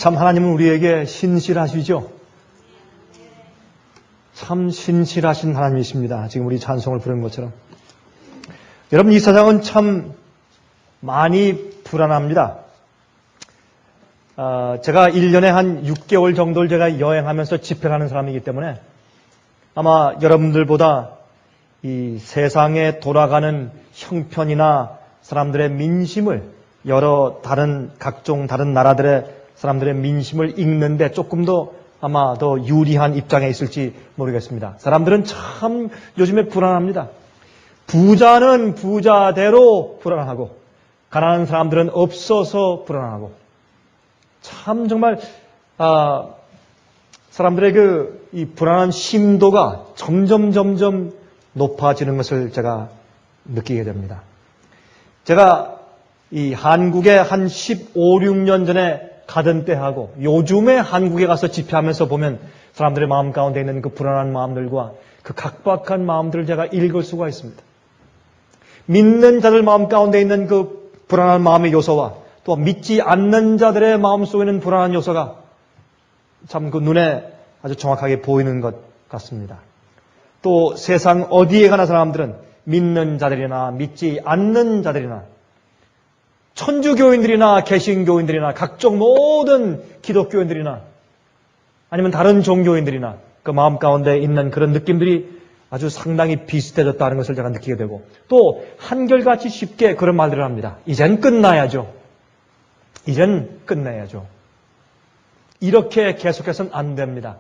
참 하나님은 우리에게 신실하시죠? 참 신실하신 하나님이십니다. 지금 우리 찬송을 부르는 것처럼. 여러분, 이 세상은 참 많이 불안합니다. 제가 1년에 한 6개월 정도를 제가 여행하면서 집회를 하는 사람이기 때문에 아마 여러분들보다 이 세상에 돌아가는 형편이나 사람들의 민심을 각종 다른 나라들의 사람들의 민심을 읽는데 조금 더 아마 더 유리한 입장에 있을지 모르겠습니다. 사람들은 참 요즘에 불안합니다. 부자는 부자대로 불안하고 가난한 사람들은 없어서 불안하고 참 정말 사람들의 이 불안한 심도가 점점 높아지는 것을 제가 느끼게 됩니다. 제가 이 한국에 한 15, 16년 전에 가던 때하고 요즘에 한국에 가서 집회하면서 보면 사람들의 마음 가운데 있는 그 불안한 마음들과 그 각박한 마음들을 제가 읽을 수가 있습니다. 믿는 자들 마음 가운데 있는 그 불안한 마음의 요소와 또 믿지 않는 자들의 마음 속에 있는 불안한 요소가 참 그 눈에 아주 정확하게 보이는 것 같습니다. 또 세상 어디에 가나 사람들은 믿는 자들이나 믿지 않는 자들이나 천주교인들이나 개신교인들이나 각종 모든 기독교인들이나 아니면 다른 종교인들이나 그 마음 가운데 있는 그런 느낌들이 아주 상당히 비슷해졌다는 것을 제가 느끼게 되고 또 한결같이 쉽게 그런 말들을 합니다. 이젠 끝나야죠. 이젠 끝내야죠. 이렇게 계속해서는 안 됩니다.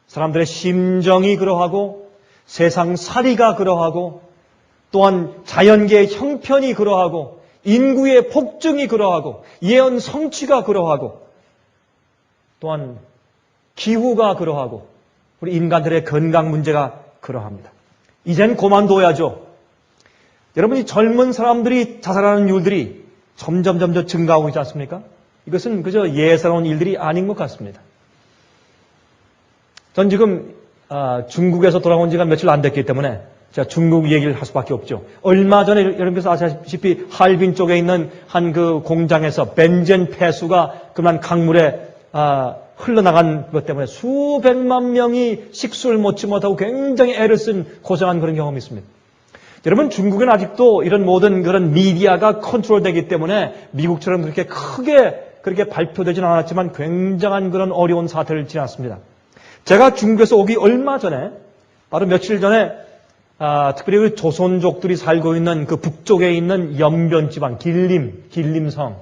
사람들의 심정이 그러하고 세상 살이가 그러하고 또한 자연계의 형편이 그러하고 인구의 폭증이 그러하고 예언 성취가 그러하고 또한 기후가 그러하고 우리 인간들의 건강 문제가 그러합니다. 이젠 그만둬야죠. 여러분, 이 젊은 사람들이 자살하는 일들이 점점 증가하고 있지 않습니까? 이것은 그저 예사로운 일들이 아닌 것 같습니다. 전 지금 중국에서 돌아온 지가 며칠 안 됐기 때문에 제가 중국 얘기를 할 수밖에 없죠. 얼마 전에 여러분께서 아시다시피 할빈 쪽에 있는 한 그 공장에서 벤젠 폐수가 그만 강물에 흘러나간 것 때문에 수백만 명이 식수를 먹지 못하고 굉장히 애를 쓴 고생한 그런 경험이 있습니다. 여러분, 중국은 아직도 이런 모든 그런 미디어가 컨트롤되기 때문에 미국처럼 그렇게 크게 그렇게 발표되지는 않았지만 굉장한 그런 어려운 사태를 지났습니다. 제가 중국에서 오기 얼마 전에 바로 며칠 전에 특별히 그 조선족들이 살고 있는 그 북쪽에 있는 연변 지방 길림성,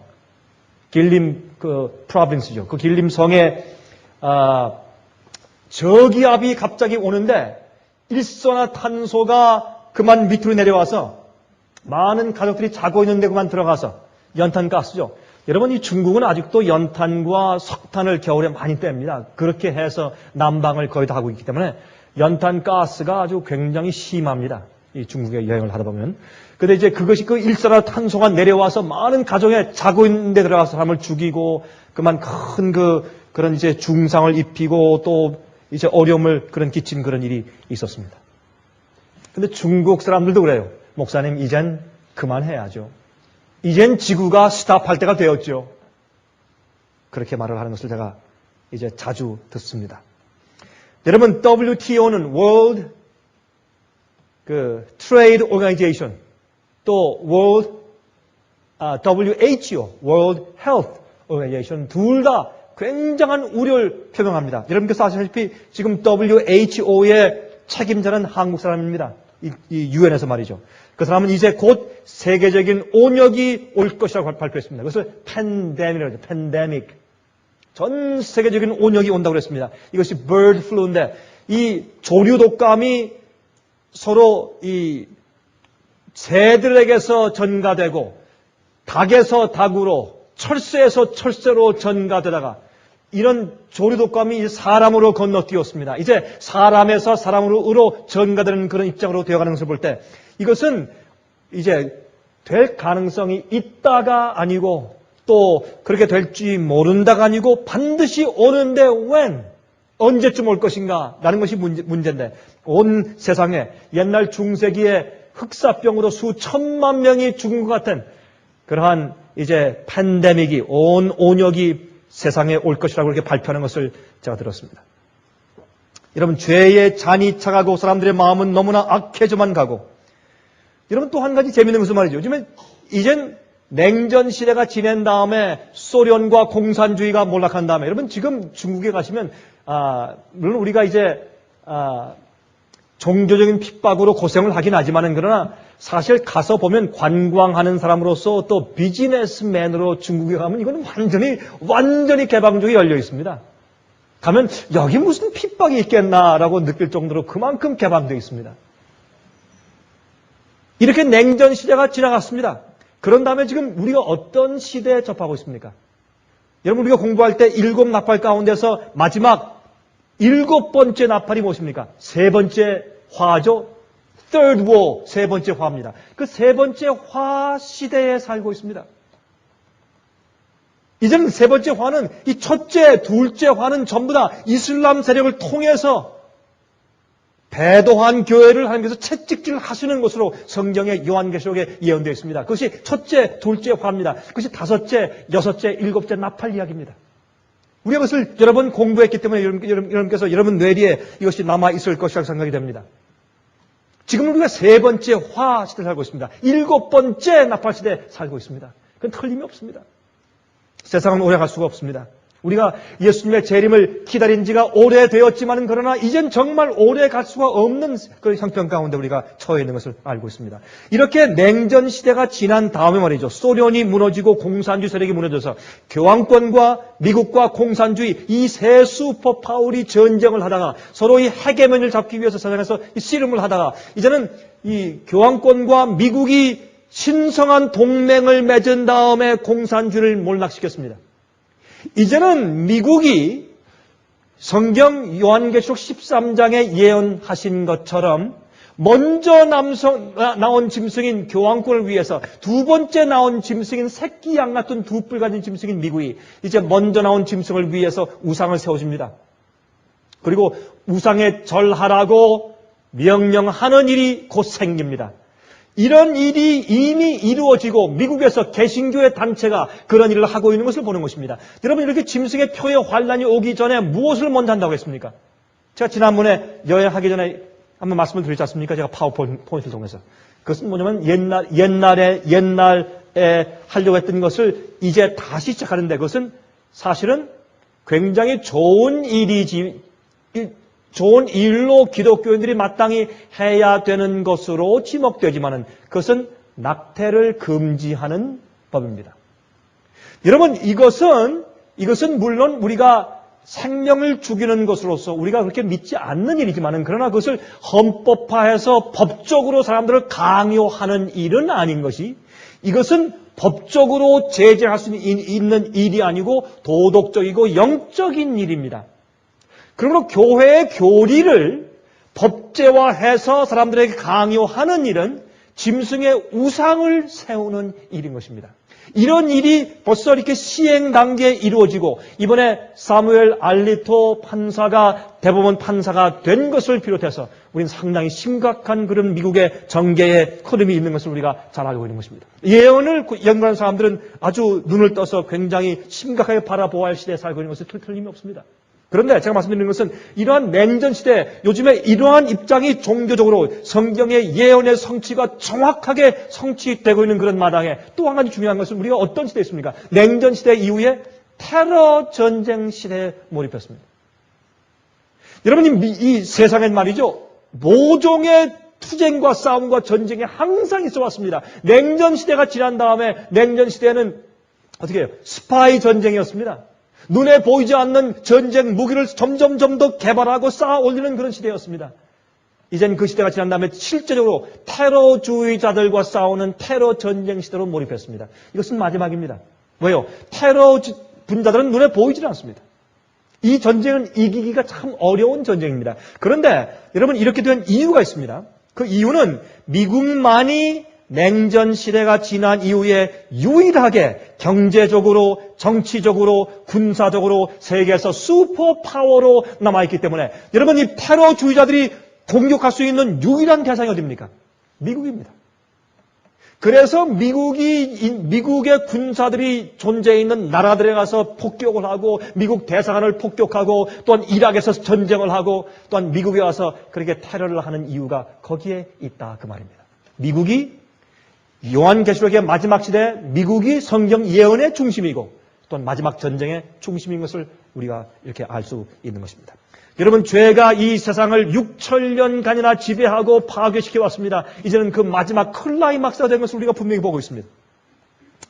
길림 그 프로빈스죠. 그 길림성에 저기압이 갑자기 오는데 일산화탄소가 그만 밑으로 내려와서 많은 가족들이 자고 있는데 그만 들어가서 연탄가스죠. 여러분, 이 중국은 아직도 연탄과 석탄을 겨울에 많이 뺍니다. 그렇게 해서 난방을 거의 다 하고 있기 때문에 연탄가스가 아주 굉장히 심합니다. 이 중국에 여행을 하다 보면. 근데 이제 그것이 그 일산화탄소가 내려와서 많은 가정에 자고 있는 데 들어가서 사람을 죽이고 그만 큰 그런 이제 중상을 입히고 또 이제 어려움을 끼친 그런 일이 있었습니다. 근데 중국 사람들도 그래요. 목사님, 이젠 그만해야죠. 이젠 지구가 스탑할 때가 되었죠. 그렇게 말을 하는 것을 제가 이제 자주 듣습니다. 여러분, WTO는 World Trade Organization, 또 WHO, World Health Organization 둘 다 굉장한 우려를 표명합니다. 여러분께서 아시다시피 지금 WHO의 책임자는 한국 사람입니다. 이 UN에서 말이죠. 그 사람은 이제 곧 세계적인 온역이 올 것이라고 발표했습니다. 그것을 팬데믹이라고 하죠. 팬데믹. 전 세계적인 온역이 온다고 그랬습니다. 이것이 bird flu인데 이 조류 독감이 서로 이 새들에게서 전가되고 닭에서 닭으로 철새에서 철새로 전가되다가 이런 조류 독감이 사람으로 건너뛰었습니다. 이제 사람에서 사람으로 전가되는 그런 입장으로 되어가는 것을 볼 때 이것은 이제 될 가능성이 있다가 아니고 또 그렇게 될지 모른다가 아니고 반드시 오는데 언제쯤 올 것인가 라는 것이 문제인데 온 세상에 옛날 중세기에 흑사병으로 수천만 명이 죽은 것 같은 그러한 이제 팬데믹이 온 온역이 세상에 올 것이라고 그렇게 발표하는 것을 제가 들었습니다. 여러분, 죄의 잔이 차가고 사람들의 마음은 너무나 악해져만 가고, 여러분 또 한 가지 재미있는 것은 말이죠. 요즘에 이젠 냉전 시대가 지낸 다음에 소련과 공산주의가 몰락한 다음에, 여러분 지금 중국에 가시면 물론 우리가 이제 종교적인 핍박으로 고생을 하긴 하지만은, 그러나 사실 가서 보면 관광하는 사람으로서 또 비즈니스맨으로 중국에 가면 이거는 완전히 개방적이 열려 있습니다. 가면 여기 무슨 핍박이 있겠나라고 느낄 정도로 그만큼 개방되어 있습니다. 이렇게 냉전 시대가 지나갔습니다. 그런 다음에 지금 우리가 어떤 시대에 접하고 있습니까? 여러분, 우리가 공부할 때 7 나팔 가운데서 마지막 7번째 나팔이 무엇입니까? 3번째 화죠. Third War, 3번째 화입니다. 그 3번째 화 시대에 살고 있습니다. 이제는 3번째 화는, 이 첫째, 둘째 화는 전부 다 이슬람 세력을 통해서 배도한 교회를 하나님께서 채찍질 하시는 것으로 성경의 요한계시록에 예언되어 있습니다. 그것이 첫째, 둘째 화입니다. 그것이 5째, 6째, 7째 나팔 이야기입니다. 우리가 그것을 여러 번 공부했기 때문에 여러분께서 여러분 뇌리에 이것이 남아있을 것이라고 생각이 됩니다. 지금 우리가 3번째 화 시대에 살고 있습니다. 7번째 나팔 시대에 살고 있습니다. 그건 틀림이 없습니다. 세상은 오래 갈 수가 없습니다. 우리가 예수님의 재림을 기다린 지가 오래되었지만, 그러나 이젠 정말 오래 갈 수가 없는 그 형편 가운데 우리가 처해 있는 것을 알고 있습니다. 이렇게 냉전 시대가 지난 다음에 말이죠. 소련이 무너지고 공산주의 세력이 무너져서 교황권과 미국과 공산주의 이 세 슈퍼파워리 전쟁을 하다가 서로 이 헤게모니를 잡기 위해서 세상에서 씨름을 하다가, 이제는 이 교황권과 미국이 신성한 동맹을 맺은 다음에 공산주의를 몰락시켰습니다. 이제는 미국이 성경 요한계시록 13장에 예언하신 것처럼 먼저 나온 짐승인 교황권을 위해서, 2번째 나온 짐승인 새끼 양 같은 2뿔 가진 짐승인 미국이 이제 먼저 나온 짐승을 위해서 우상을 세워줍니다. 그리고 우상에 절하라고 명령하는 일이 곧 생깁니다. 이런 일이 이미 이루어지고 미국에서 개신교의 단체가 그런 일을 하고 있는 것을 보는 것입니다. 여러분, 이렇게 짐승의 표의 환란이 오기 전에 무엇을 먼저 한다고 했습니까? 제가 지난번에 여행하기 전에 한번 말씀을 드리지 않습니까? 제가 파워포인트를 통해서. 그것은 뭐냐면 옛날에 하려고 했던 것을 이제 다시 시작하는데, 그것은 사실은 굉장히 좋은 일로 기독교인들이 마땅히 해야 되는 것으로 지목되지만은, 그것은 낙태를 금지하는 법입니다. 여러분, 이것은 물론 우리가 생명을 죽이는 것으로서 우리가 그렇게 믿지 않는 일이지만은, 그러나 그것을 헌법화해서 법적으로 사람들을 강요하는 일은 아닌 것이, 이것은 법적으로 제재할 수 있는 일이 아니고 도덕적이고 영적인 일입니다. 그러므로 교회의 교리를 법제화해서 사람들에게 강요하는 일은 짐승의 우상을 세우는 일인 것입니다. 이런 일이 벌써 이렇게 시행 단계에 이루어지고, 이번에 사무엘 알리토 판사가 대법원 판사가 된 것을 비롯해서 우리는 상당히 심각한 그런 미국의 정계의 흐름이 있는 것을 우리가 잘 알고 있는 것입니다. 예언을 연구하는 사람들은 아주 눈을 떠서 굉장히 심각하게 바라보아야 할 시대에 살고 있는 것은 틀림이 없습니다. 그런데 제가 말씀드리는 것은, 이러한 냉전 시대, 요즘에 이러한 입장이 종교적으로 성경의 예언의 성취가 정확하게 성취되고 있는 그런 마당에 또 한 가지 중요한 것은, 우리가 어떤 시대에 있습니까? 냉전 시대 이후에 테러 전쟁 시대에 몰입했습니다. 여러분, 이 세상엔 말이죠, 모종의 투쟁과 싸움과 전쟁이 항상 있어 왔습니다. 냉전 시대가 지난 다음에 냉전 시대에는 어떻게 해요? 스파이 전쟁이었습니다. 눈에 보이지 않는 전쟁 무기를 점점 더 개발하고 쌓아 올리는 그런 시대였습니다. 이젠 그 시대가 지난 다음에 실제적으로 테러주의자들과 싸우는 테러 전쟁 시대로 몰입했습니다. 이것은 마지막입니다. 왜요? 테러 분자들은 눈에 보이질 않습니다. 이 전쟁은 이기기가 참 어려운 전쟁입니다. 그런데 여러분, 이렇게 된 이유가 있습니다. 그 이유는 미국만이 냉전 시대가 지난 이후에 유일하게 경제적으로, 정치적으로, 군사적으로 세계에서 슈퍼파워로 남아있기 때문에, 여러분, 이 테러주의자들이 공격할 수 있는 유일한 대상이 어디입니까? 미국입니다. 그래서 미국의 군사들이 존재해 있는 나라들에 가서 폭격을 하고 미국 대사관을 폭격하고 또한 이락에서 전쟁을 하고 또한 미국에 와서 그렇게 테러를 하는 이유가 거기에 있다 그 말입니다. 미국이 요한계시록의 마지막 시대에 미국이 성경 예언의 중심이고 또한 마지막 전쟁의 중심인 것을 우리가 이렇게 알 수 있는 것입니다. 여러분, 죄가 이 세상을 6,000년간이나 지배하고 파괴시켜 왔습니다. 이제는 그 마지막 클라이막스가 된 것을 우리가 분명히 보고 있습니다.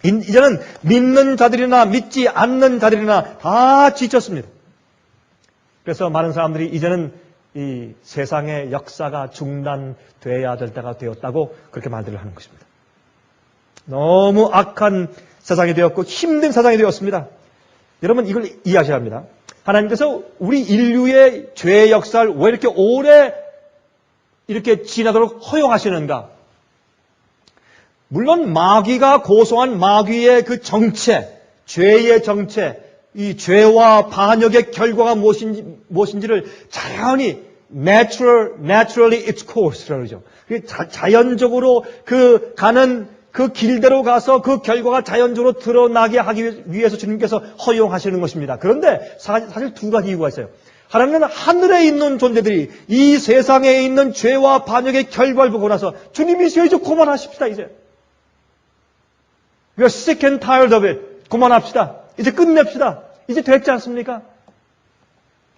이제는 믿는 자들이나 믿지 않는 자들이나 다 지쳤습니다. 그래서 많은 사람들이 이제는 이 세상의 역사가 중단돼야 될 때가 되었다고 그렇게 말들을 하는 것입니다. 너무 악한 세상이 되었고 힘든 세상이 되었습니다. 여러분, 이걸 이해하셔야 합니다. 하나님께서 우리 인류의 죄의 역사를 왜 이렇게 오래 이렇게 지나도록 허용하시는가? 물론 마귀가 고소한 마귀의 그 정체, 죄의 정체, 이 죄와 반역의 결과가 무엇인지를 자연히 naturally its course라고 그러죠. 자연적으로 그 가는 그 길대로 가서 그 결과가 자연적으로 드러나게 하기 위해서 주님께서 허용하시는 것입니다. 그런데 사실 두 가지 이유가 있어요. 하나님은 하늘에 있는 존재들이 이 세상에 있는 죄와 반역의 결과를 보고 나서 주님이 이제 그만하십시다. 이제 We are sick and tired of it. 그만합시다. 이제 끝냅시다. 이제 됐지 않습니까?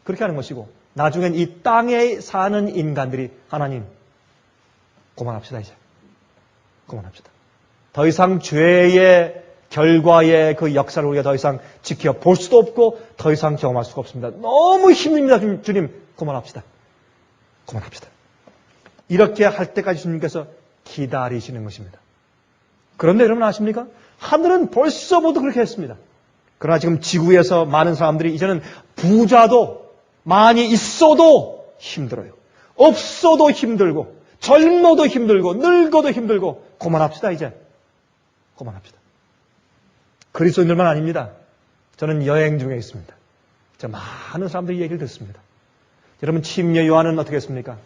그렇게 하는 것이고 나중엔 이 땅에 사는 인간들이 하나님 그만합시다. 이제 그만합시다. 더 이상 죄의 결과의 그 역사를 우리가 더 이상 지켜볼 수도 없고 더 이상 경험할 수가 없습니다. 너무 힘듭니다. 주님 그만합시다. 그만합시다. 이렇게 할 때까지 주님께서 기다리시는 것입니다. 그런데 여러분 아십니까? 하늘은 벌써 모두 그렇게 했습니다. 그러나 지금 지구에서 많은 사람들이 이제는 부자도 많이 있어도 힘들어요. 없어도 힘들고 젊어도 힘들고 늙어도 힘들고 그만합시다. 이제 그만합시다. 그리스도인들만 아닙니다. 저는 여행 중에 있습니다. 저 많은 사람들이 얘기를 듣습니다. 여러분, 침례 요한은 어떻게 했습니까?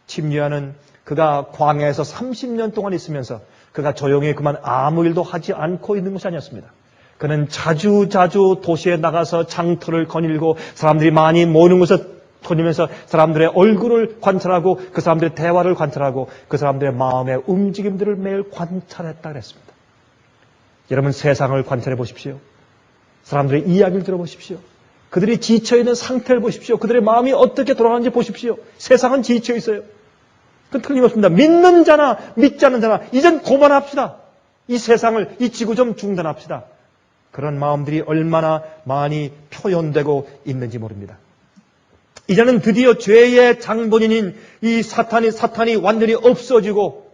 침례 요한은 그가 광야에서 30년 동안 있으면서 그가 조용히 그만 아무 일도 하지 않고 있는 것이 아니었습니다. 그는 자주 도시에 나가서 장터를 거닐고 사람들이 많이 모이는 곳을 다니면서 사람들의 얼굴을 관찰하고 그 사람들의 대화를 관찰하고 그 사람들의 마음의 움직임들을 매일 관찰했다 그랬습니다. 여러분, 세상을 관찰해 보십시오. 사람들의 이야기를 들어보십시오. 그들이 지쳐있는 상태를 보십시오. 그들의 마음이 어떻게 돌아가는지 보십시오. 세상은 지쳐 있어요. 그건 틀림없습니다. 믿는 자나 믿지 않는 자나 이젠 그만합시다. 이 세상을, 이 지구 좀 중단합시다. 그런 마음들이 얼마나 많이 표현되고 있는지 모릅니다. 이제는 드디어 죄의 장본인인 이 사탄이 완전히 없어지고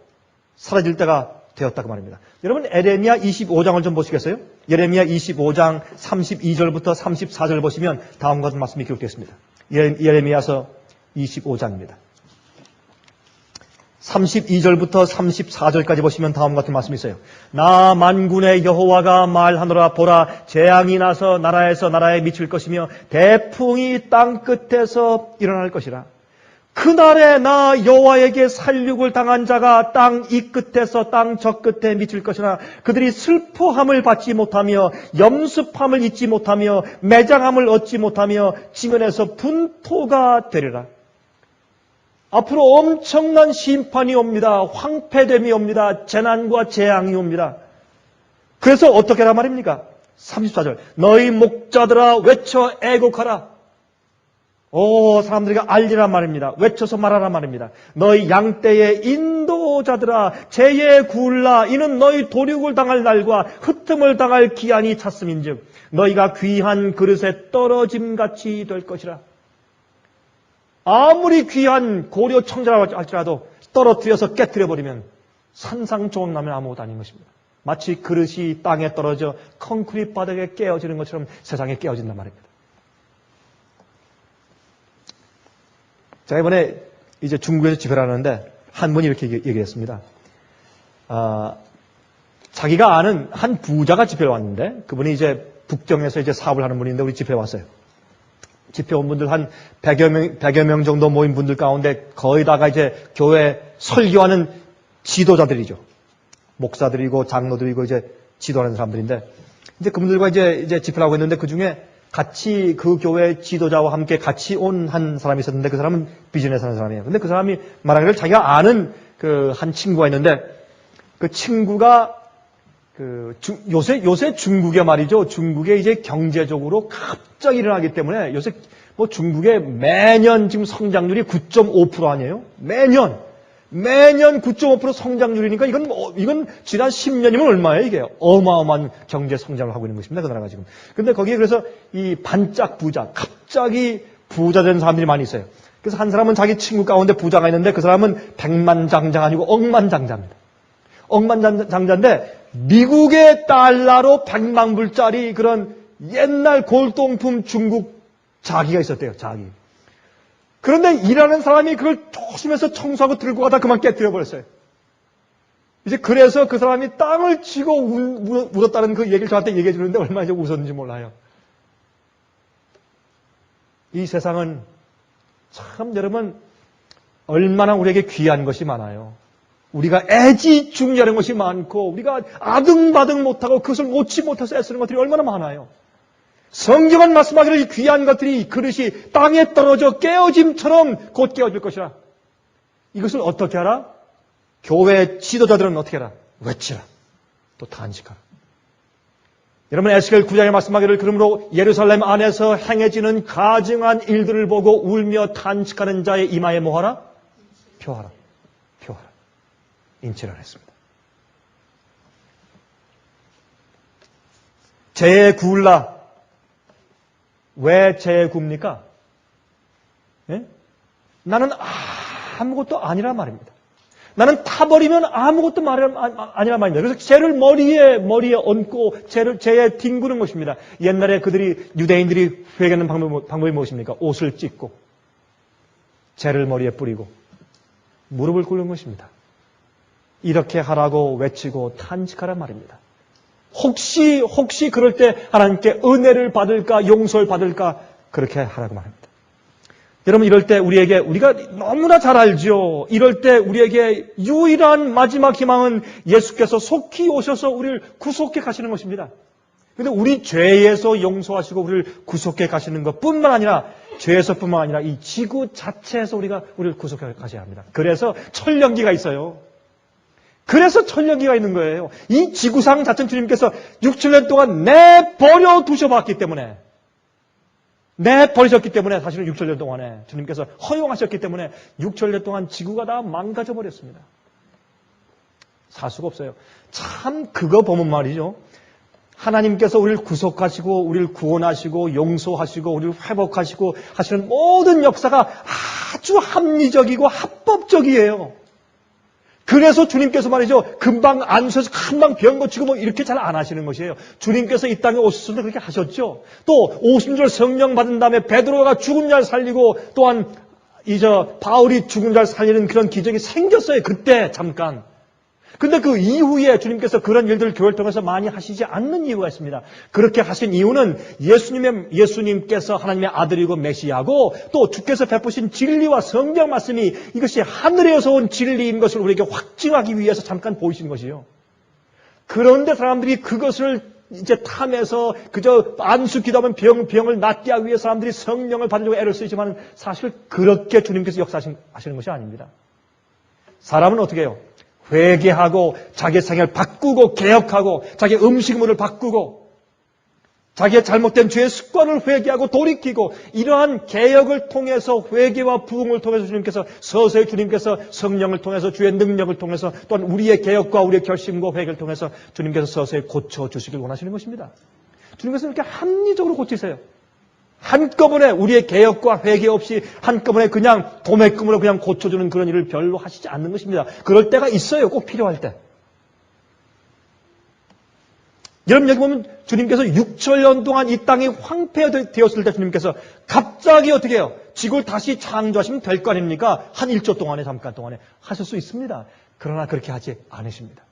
사라질 때가 되었다고 말입니다. 여러분, 예레미야 25장을 좀 보시겠어요? 예레미야 25장 32절부터 34절 보시면 다음과 같은 말씀이 기록되어 있습니다. 예레미야서 25장입니다. 32절부터 34절까지 보시면 다음과 같은 말씀이 있어요. 나 만군의 여호와가 말하노라. 보라, 재앙이 나서 나라에서 나라에 미칠 것이며 대풍이 땅 끝에서 일어날 것이라. 그날에 나 여호와에게 살육을 당한 자가 땅 이 끝에서 땅 저 끝에 미칠 것이나 그들이 슬퍼함을 받지 못하며 염습함을 잊지 못하며 매장함을 얻지 못하며 지면에서 분토가 되리라. 앞으로 엄청난 심판이 옵니다. 황폐됨이 옵니다. 재난과 재앙이 옵니다. 그래서 어떻게 하란 말입니까? 34절. 너희 목자들아 외쳐 애곡하라. 사람들에게 알리란 말입니다. 외쳐서 말하란 말입니다. 너희 양떼의 인도자들아 재에 굴라. 이는 너희 도륙을 당할 날과 흩음을 당할 기한이 찼음인즉 너희가 귀한 그릇에 떨어짐같이 될 것이라. 아무리 귀한 고려 청자라고 할지라도 떨어뜨려서 깨뜨려버리면 산상조각나면 아무것도 아닌 것입니다. 마치 그릇이 땅에 떨어져 콘크리트 바닥에 깨어지는 것처럼 세상에 깨어진단 말입니다. 제가 이번에 이제 중국에서 집회를 하는데 한 분이 이렇게 얘기했습니다. 자기가 아는 한 부자가 집회를 왔는데 그분이 이제 북경에서 이제 사업을 하는 분인데 우리 집회에 왔어요. 집회 온 분들 한 100여 명 정도 모인 분들 가운데 거의 다가 이제 교회 설교하는 지도자들이죠. 목사들이고 장로들이고 이제 지도하는 사람들인데 이제 그분들과 이제 집회를 하고 있는데 그 중에 같이 그 교회 지도자와 함께 같이 온 한 사람이 있었는데 그 사람은 비즈니스 하는 사람이에요. 근데 그 사람이 말하기를 자기가 아는 그 한 친구가 있는데 그 친구가 요새 중국에 말이죠. 중국에 이제 경제적으로 갑자기 일어나기 때문에 요새 뭐 중국에 매년 지금 성장률이 9.5% 아니에요? 매년 9.5% 성장률이니까 이건 지난 10년이면 얼마예요, 이게? 어마어마한 경제 성장을 하고 있는 것입니다, 그 나라가 지금. 근데 거기에 그래서 이 반짝 부자, 갑자기 부자 된 사람들이 많이 있어요. 그래서 한 사람은 자기 친구 가운데 부자가 있는데 그 사람은 백만장자가 아니고 억만장자입니다. 억만장자인데 미국의 달러로 100만 불짜리 그런 옛날 골동품 중국 자기가 있었대요, 자기. 그런데 일하는 사람이 그걸 조심해서 청소하고 들고 가다 그만 깨뜨려버렸어요. 이제 그래서 그 사람이 땅을 치고 울었다는 그 얘기를 저한테 얘기해 주는데 얼마나 이제 웃었는지 몰라요. 이 세상은 참 여러분 얼마나 우리에게 귀한 것이 많아요. 우리가 애지중지하는 것이 많고 우리가 아등바등 못하고 그것을 놓지 못해서 애쓰는 것들이 얼마나 많아요. 성경은 말씀하기를 이 귀한 것들이 이 그릇이 땅에 떨어져 깨어짐처럼 곧 깨어질 것이라. 이것을 어떻게 하라? 교회 지도자들은 어떻게 하라? 외치라. 또 탄식하라. 여러분 에스겔 9장에 말씀하기를 그러므로 예루살렘 안에서 행해지는 가증한 일들을 보고 울며 탄식하는 자의 이마에 뭐하라? 표하라. 인치라 했습니다. 재에 구울라. 왜 재에 굽니까? 예? 나는 아무것도 아니란 말입니다. 나는 타버리면 아무것도 아니란 말입니다. 그래서 재를 머리에 얹고 재에 뒹구는 것입니다. 옛날에 유대인들이 회개하는 방법이 무엇입니까? 옷을 찢고 재를 머리에 뿌리고 무릎을 꿇는 것입니다. 이렇게 하라고 외치고 탄식하란 말입니다. 혹시 그럴 때 하나님께 은혜를 받을까 용서를 받을까 그렇게 하라고 말합니다. 여러분 이럴 때 우리가 너무나 잘 알죠. 이럴 때 우리에게 유일한 마지막 희망은 예수께서 속히 오셔서 우리를 구속해 가시는 것입니다. 그런데 우리 죄에서 용서하시고 우리를 구속해 가시는 것뿐만 아니라 죄에서뿐만 아니라 이 지구 자체에서 우리를 구속해 가셔야 합니다. 그래서 천년기가 있어요. 그래서 천년기가 있는 거예요. 이 지구상 자체는 주님께서 6,7년 동안 내버려 두셔봤기 때문에 내버리셨기 때문에 사실은 6,7년 동안에 주님께서 허용하셨기 때문에 6,7년 동안 지구가 다 망가져 버렸습니다. 살 수가 없어요. 참 그거 보면 말이죠. 하나님께서 우리를 구속하시고 우리를 구원하시고 용서하시고 우리를 회복하시고 하시는 모든 역사가 아주 합리적이고 합법적이에요. 그래서 주님께서 말이죠. 금방 안수해서 금방 병 고치고 뭐 이렇게 잘 안 하시는 것이에요. 주님께서 이 땅에 오셨을 때 그렇게 하셨죠. 또 오순절 성령 받은 다음에 베드로가 죽은 자를 살리고 또한 바울이 죽은 자를 살리는 그런 기적이 생겼어요. 그때 잠깐. 근데 그 이후에 주님께서 그런 일들을 교회를 통해서 많이 하시지 않는 이유가 있습니다. 그렇게 하신 이유는 예수님께서 하나님의 아들이고 메시아고 또 주께서 베푸신 진리와 성경 말씀이 이것이 하늘에서 온 진리인 것을 우리에게 확증하기 위해서 잠깐 보이신 것이요. 그런데 사람들이 그것을 이제 탐해서 그저 안수 기도하면 병을 낫게 하기 위해 사람들이 성령을 받으려고 애를 쓰지만 사실 그렇게 주님께서 역사하시는 것이 아닙니다. 사람은 어떻게 해요? 회개하고 자기의 생활을 바꾸고 개혁하고 자기의 음식물을 바꾸고 자기의 잘못된 죄의 습관을 회개하고 돌이키고 이러한 개혁을 통해서 회개와 부흥을 통해서 주님께서 서서히 주님께서 성령을 통해서 주의 능력을 통해서 또한 우리의 개혁과 우리의 결심과 회개를 통해서 주님께서 서서히 고쳐주시길 원하시는 것입니다. 주님께서 이렇게 합리적으로 고치세요. 한꺼번에 우리의 개혁과 회개 없이 한꺼번에 그냥 도매금으로 그냥 고쳐주는 그런 일을 별로 하시지 않는 것입니다. 그럴 때가 있어요. 꼭 필요할 때. 여러분 여기 보면 주님께서 6,000년 동안 이 땅이 황폐되었을 때 주님께서 갑자기 어떻게 해요? 지구를 다시 창조하시면 될 거 아닙니까? 한 1조 동안에 잠깐 동안에 하실 수 있습니다. 그러나 그렇게 하지 않으십니다.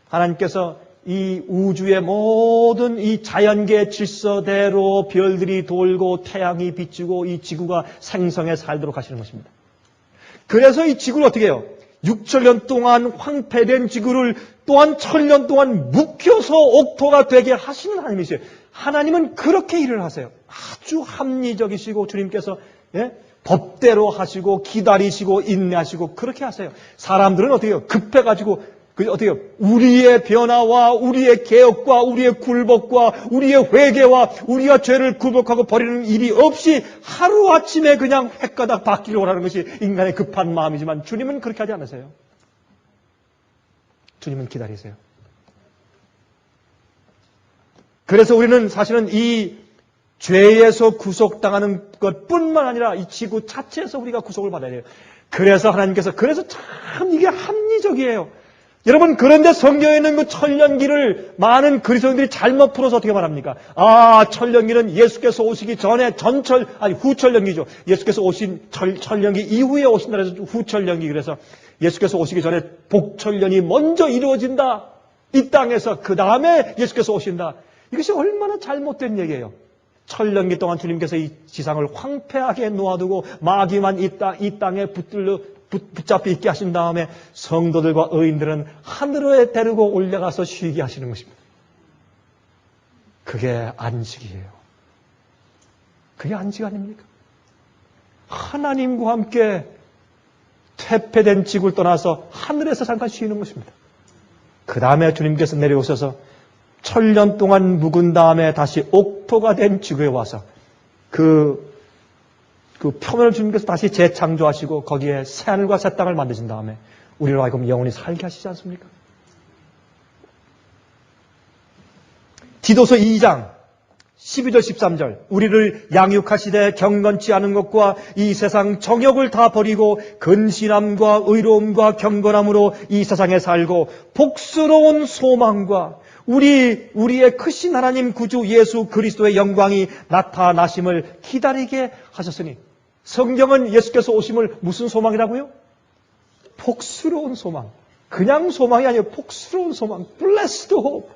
하나님께서 이 우주의 모든 이 자연계의 질서대로 별들이 돌고 태양이 비추고 이 지구가 생성해 살도록 하시는 것입니다. 그래서 이 지구를 어떻게 해요? 6천년 동안 황폐된 지구를 또한 1000년 동안 묵혀서 옥토가 되게 하시는 하나님이세요. 하나님은 그렇게 일을 하세요. 아주 합리적이시고 주님께서 법대로 하시고 기다리시고 인내하시고 그렇게 하세요. 사람들은 어떻게 해요? 급해가지고 어떻게 해요? 우리의 변화와 우리의 개혁과 우리의 굴복과 우리의 회개와 우리가 죄를 굴복하고 버리는 일이 없이 하루아침에 그냥 획가닥 바뀌려고 하는 것이 인간의 급한 마음이지만 주님은 그렇게 하지 않으세요. 주님은 기다리세요. 그래서 우리는 사실은 이 죄에서 구속당하는 것뿐만 아니라 이 지구 자체에서 우리가 구속을 받아야 돼요. 그래서 하나님께서 참 이게 합리적이에요. 여러분, 그런데 성경에 있는 그 천년기를 많은 그리스도인들이 잘못 풀어서 어떻게 말합니까? 천년기는 예수께서 오시기 전에 후천년기죠. 예수께서 오신 천년기 이후에 오신다 그래서 후천년기. 그래서 예수께서 오시기 전에 복천년이 먼저 이루어진다. 이 땅에서 그 다음에 예수께서 오신다. 이것이 얼마나 잘못된 얘기예요. 천년기 동안 주님께서 이 지상을 황폐하게 놓아두고 마귀만 이 땅에 붙잡혀 있게 하신 다음에 성도들과 의인들은 하늘에 데리고 올라가서 쉬게 하시는 것입니다. 그게 안식이에요. 그게 안식 아닙니까? 하나님과 함께 퇴폐된 지구를 떠나서 하늘에서 잠깐 쉬는 것입니다. 그 다음에 주님께서 내려오셔서 1000년 동안 묵은 다음에 다시 옥토가 된 지구에 와서 그 표면을 주님께서 다시 재창조하시고 거기에 새하늘과 새 땅을 만드신 다음에 우리로 하여금 영원히 살게 하시지 않습니까? 디도서 2장 12절 13절 우리를 양육하시되 경건치 않은 것과 이 세상 정욕을 다 버리고 근신함과 의로움과 경건함으로 이 세상에 살고 복스러운 소망과 우리의 크신 하나님 구주 예수 그리스도의 영광이 나타나심을 기다리게 하셨으니 성경은 예수께서 오심을 무슨 소망이라고요? 복스러운 소망. 그냥 소망이 아니에요. 복스러운 소망. Blessed hope.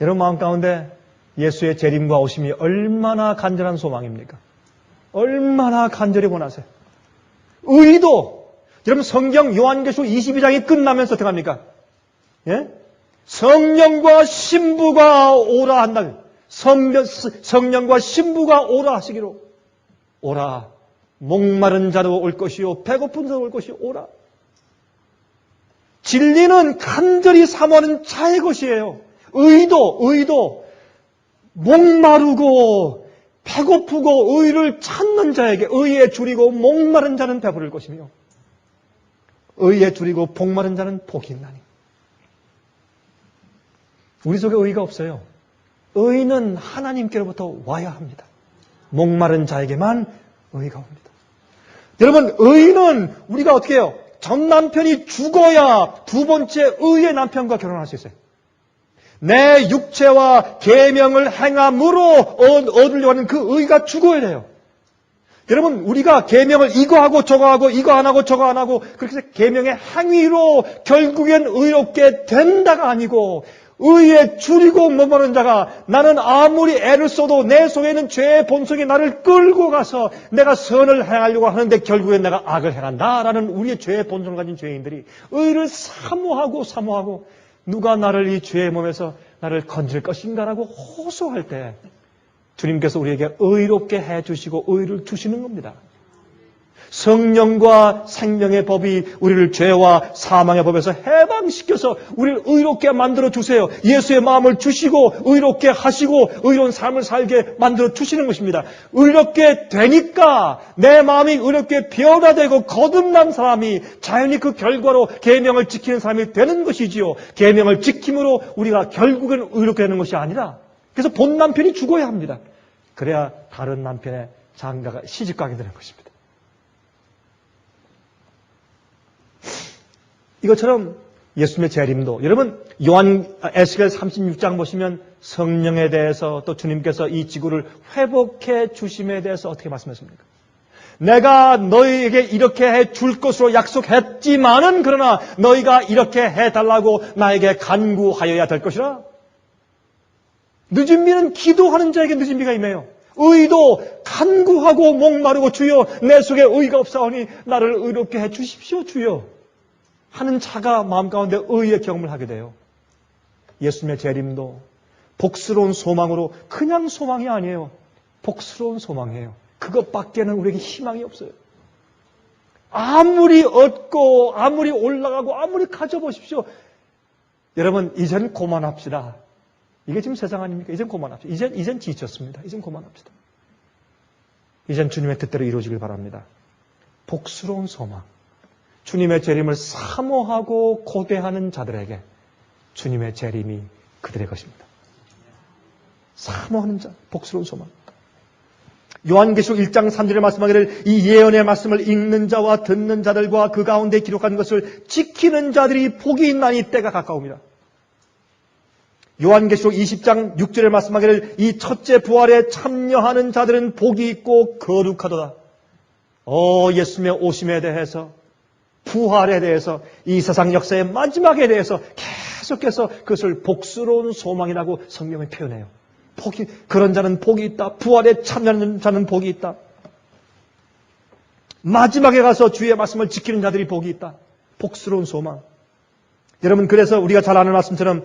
여러분 마음 가운데 예수의 재림과 오심이 얼마나 간절한 소망입니까? 얼마나 간절히 원하세요? 의도 여러분 성경 요한계시록 22장이 끝나면서 어떻게 합니까? 성령과 신부가 오라 한다. 성령과 신부가 오라 하시기로. 오라. 목마른 자도 올 것이요 배고픈 자도 올 것이요 오라. 진리는 간절히 사모하는 자의 것이에요. 의도 목마르고 배고프고 의를 찾는 자에게 의에 줄이고 목마른 자는 배부를 것이며 의에 줄이고 복마른 자는 복이 있나니. 우리 속에 의가 없어요. 의는 하나님께로부터 와야 합니다. 목마른 자에게만 의가 옵니다. 여러분, 의는 우리가 어떻게 해요? 전 남편이 죽어야 두 번째 의의 남편과 결혼할 수 있어요. 내 육체와 계명을 행함으로 얻으려고 하는 그 의가 죽어야 돼요. 여러분, 우리가 계명을 이거 하고 저거 하고 이거 안 하고 저거 안 하고 그렇게 해서 계명의 행위로 결국엔 의롭게 된다가 아니고 의에 줄이고 머무는 자가 나는 아무리 애를 써도 내 속에 있는 죄의 본성이 나를 끌고 가서 내가 선을 행하려고 하는데 결국엔 내가 악을 행한다라는 우리의 죄의 본성을 가진 죄인들이 의를 사모하고 누가 나를 이 죄의 몸에서 나를 건질 것인가라고 호소할 때 주님께서 우리에게 의롭게 해주시고 의를 주시는 겁니다. 성령과 생명의 법이 우리를 죄와 사망의 법에서 해방시켜서 우리를 의롭게 만들어 주세요. 예수의 마음을 주시고 의롭게 하시고 의로운 삶을 살게 만들어 주시는 것입니다. 의롭게 되니까 내 마음이 의롭게 변화되고 거듭난 사람이 자연히 그 결과로 계명을 지키는 사람이 되는 것이지요. 계명을 지킴으로 우리가 결국은 의롭게 되는 것이 아니라 그래서 본 남편이 죽어야 합니다. 그래야 다른 남편의 장가가 시집가게 되는 것입니다. 이것처럼 예수님의 재림도 여러분 에스겔 36장 보시면 성령에 대해서 또 주님께서 이 지구를 회복해 주심에 대해서 어떻게 말씀하십니까? 내가 너희에게 이렇게 해줄 것으로 약속했지만은 그러나 너희가 이렇게 해달라고 나에게 간구하여야 될 것이라. 늦은 비는 기도하는 자에게 늦은 비가 임해요. 의도 간구하고 목마르고 주여 내 속에 의가 없사오니 나를 의롭게 해 주십시오 주여 하는 자가 마음 가운데 의의 경험을 하게 돼요. 예수님의 재림도 복스러운 소망으로 그냥 소망이 아니에요. 복스러운 소망이에요. 그것밖에는 우리에게 희망이 없어요. 아무리 얻고 아무리 올라가고 아무리 가져보십시오. 여러분 이젠 고만합시다. 이게 지금 세상 아닙니까? 이젠 고만합시다. 이젠 지쳤습니다. 이젠 고만합시다. 이젠 주님의 뜻대로 이루어지길 바랍니다. 복스러운 소망. 주님의 재림을 사모하고 고대하는 자들에게 주님의 재림이 그들의 것입니다. 사모하는 자, 복스러운 소망. 요한계시록 1장 3절에 말씀하기를 이 예언의 말씀을 읽는 자와 듣는 자들과 그 가운데 기록한 것을 지키는 자들이 복이 있나니 때가 가까웁니다. 요한계시록 20장 6절에 말씀하기를 이 첫째 부활에 참여하는 자들은 복이 있고 거룩하도다. 예수님의 오심에 대해서 부활에 대해서 이 세상 역사의 마지막에 대해서 계속해서 그것을 복스러운 소망이라고 성경이 표현해요. 그런 자는 복이 있다. 부활에 참여하는 자는 복이 있다. 마지막에 가서 주의 말씀을 지키는 자들이 복이 있다. 복스러운 소망. 여러분 그래서 우리가 잘 아는 말씀처럼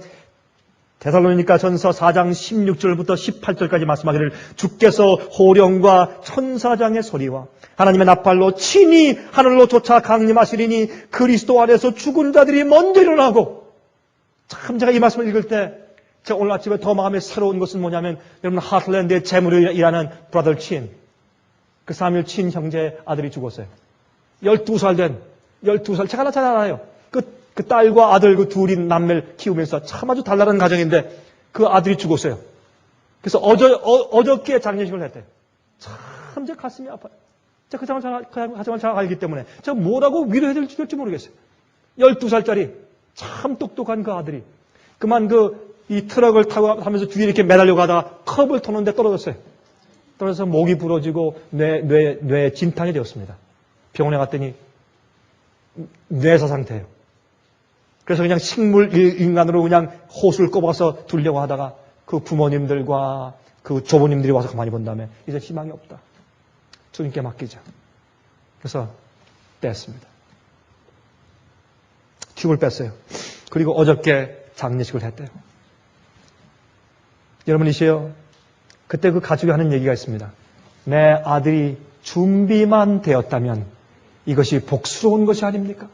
데살로니가 전서 4장 16절부터 18절까지 말씀하기를 주께서 호령과 천사장의 소리와 하나님의 나팔로 친히 하늘로 쫓아 강림하시리니 그리스도 안에서 죽은 자들이 먼저 일어나고. 참 제가 이 말씀을 읽을 때 제가 오늘 아침에 더 마음에 새로운 것은 뭐냐면 여러분 하틀랜드의 제물을 일하는 브라더 친, 그 사뮤엘 친 형제의 아들이 죽었어요. 12살 제가 하나 잘 알아요. 그 딸과 아들 그 둘이 남매를 키우면서 참 아주 달달한 가정인데 그 아들이 죽었어요. 그래서 어저께 장례식을 했대요. 참 제 가슴이 아파요. 제가 그 가정을 잘 알기 때문에 제가 뭐라고 위로해야 될지 모르겠어요. 12살짜리 참 똑똑한 그 아들이 그만 이 트럭을 타고 하면서 뒤에 이렇게 매달려 가다가 컵을 터는데 떨어졌어요. 떨어져서 목이 부러지고 뇌 진탕이 되었습니다. 병원에 갔더니 뇌사 상태예요. 그래서 그냥 식물 인간으로 그냥 호수를 꼽아서 두려고 하다가 그 부모님들과 그 조부님들이 와서 가만히 본 다음에 이제 희망이 없다. 주님께 맡기자. 그래서 뺐습니다. 튜브를 뺐어요. 그리고 어저께 장례식을 했대요. 여러분이시여, 그때 그 가족이 하는 얘기가 있습니다. 내 아들이 준비만 되었다면 이것이 복스러운 것이 아닙니까?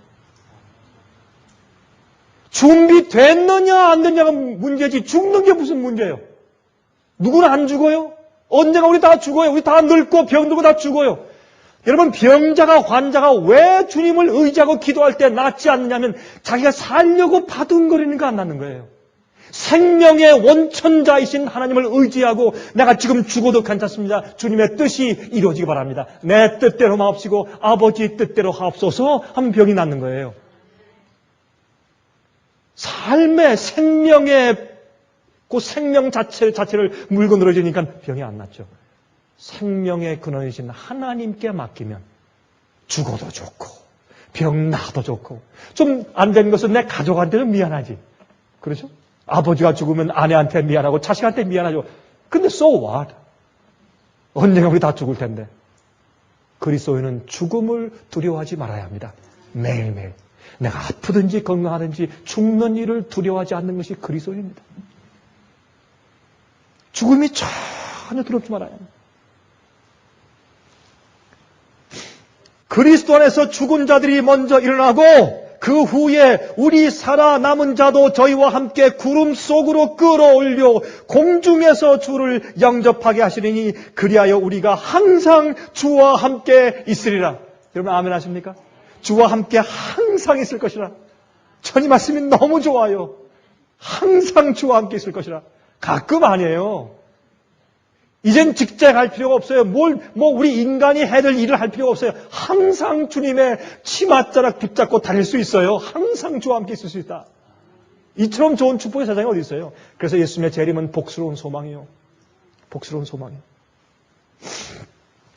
준비됐느냐 안 됐느냐가 문제지 죽는 게 무슨 문제예요? 누구는 안 죽어요? 언젠가 우리 다 죽어요. 우리 다 늙고 병들고 다 죽어요. 여러분 병자가 환자가 왜 주님을 의지하고 기도할 때 낫지 않느냐면 자기가 살려고 바둥거리는 거 안 낫는 거예요. 생명의 원천자이신 하나님을 의지하고 내가 지금 죽어도 괜찮습니다. 주님의 뜻이 이루어지기 바랍니다. 내 뜻대로 마옵시고 아버지 뜻대로 하옵소서 하면 병이 낫는 거예요. 삶의 생명의 그 생명 자체를 물고 늘어지니까 병이 안 낫죠. 생명의 근원이신 하나님께 맡기면 죽어도 좋고 병 나도 좋고 좀 안 된 것은 내 가족한테는 미안하지. 그렇죠? 아버지가 죽으면 아내한테 미안하고 자식한테 미안하죠. 근데 so what? 언젠가 우리 다 죽을 텐데. 그리스도인은 죽음을 두려워하지 말아야 합니다. 매일매일. 내가 아프든지 건강하든지 죽는 일을 두려워하지 않는 것이 그리스도인입니다. 죽음이 전혀 두렵지 말아야 합니다. 그리스도 안에서 죽은 자들이 먼저 일어나고 그 후에 우리 살아남은 자도 저희와 함께 구름 속으로 끌어올려 공중에서 주를 영접하게 하시리니 그리하여 우리가 항상 주와 함께 있으리라. 여러분 아멘 하십니까? 주와 함께 항상 있을 것이라. 전 이 말씀이 너무 좋아요. 항상 주와 함께 있을 것이라. 가끔 아니에요. 이젠 직장 갈 필요가 없어요. 우리 인간이 해야 될 일을 할 필요가 없어요. 항상 주님의 치맛자락 붙잡고 다닐 수 있어요. 항상 주와 함께 있을 수 있다. 이처럼 좋은 축복의 세상이 어디 있어요? 그래서 예수님의 재림은 복스러운 소망이에요. 복스러운 소망이에요.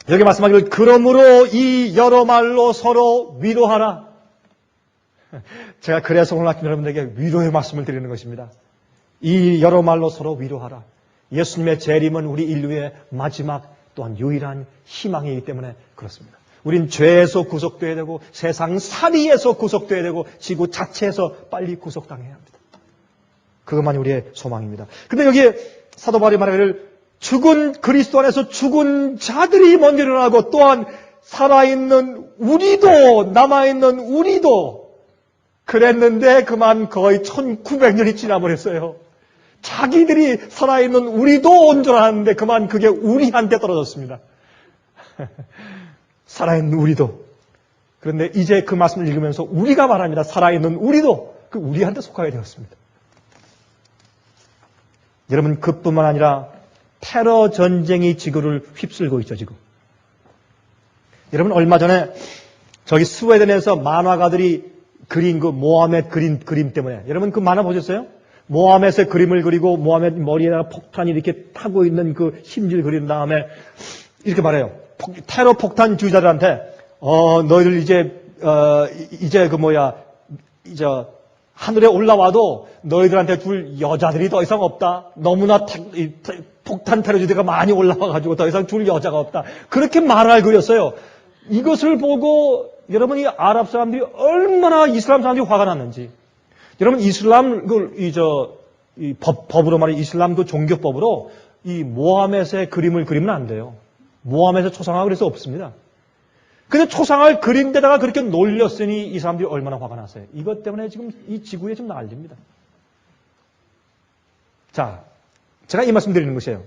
여기 말씀하기를 그러므로 이 여러 말로 서로 위로하라. 제가 그래서 오늘 아침 여러분들에게 위로의 말씀을 드리는 것입니다. 이 여러 말로 서로 위로하라. 예수님의 재림은 우리 인류의 마지막 또한 유일한 희망이기 때문에 그렇습니다. 우린 죄에서 구속돼야 되고 세상 살이에서 구속돼야 되고 지구 자체에서 빨리 구속당해야 합니다. 그것만이 우리의 소망입니다. 근데 여기에 사도 바울이 말하기를 죽은 그리스도 안에서 죽은 자들이 먼저 일어나고 또한 살아있는 우리도 남아있는 우리도 그랬는데 그만 거의 1900년이 지나버렸어요. 자기들이 살아있는 우리도 온 줄 알았는데 그만 그게 우리한테 떨어졌습니다. 살아있는 우리도. 그런데 이제 그 말씀을 읽으면서 우리가 말합니다. 살아있는 우리도 그 우리한테 속하게 되었습니다. 여러분 그뿐만 아니라 테러 전쟁이 지구를 휩쓸고 있죠. 지금. 여러분 얼마 전에 저기 스웨덴에서 만화가들이 그린 그 모하멧 그림 때문에 여러분 그 만화 보셨어요? 모하멧의 그림을 그리고 모하멧 머리에다가 폭탄이 이렇게 타고 있는 그 심지를 그린 다음에 이렇게 말해요. 테러 폭탄 주의자들한테 너희들 이제 하늘에 올라와도 너희들한테 줄 여자들이 더 이상 없다. 너무나 폭탄 테러주의자가 많이 올라와가지고 더 이상 줄 여자가 없다. 그렇게 만화를 그렸어요. 이것을 보고 여러분이 아랍 사람들이 얼마나 이슬람 사람들이 화가 났는지. 여러분 이슬람 법으로 말해 이슬람 그 종교법으로 이 모하멧의 그림을 그리면 안 돼요. 모하멧의 초상화가 그래서 없습니다. 근데 초상화를 그린 데다가 그렇게 놀렸으니 이 사람들이 얼마나 화가 났어요. 이것 때문에 지금 이 지구에 좀 난립니다. 자, 제가 이 말씀 드리는 것이에요.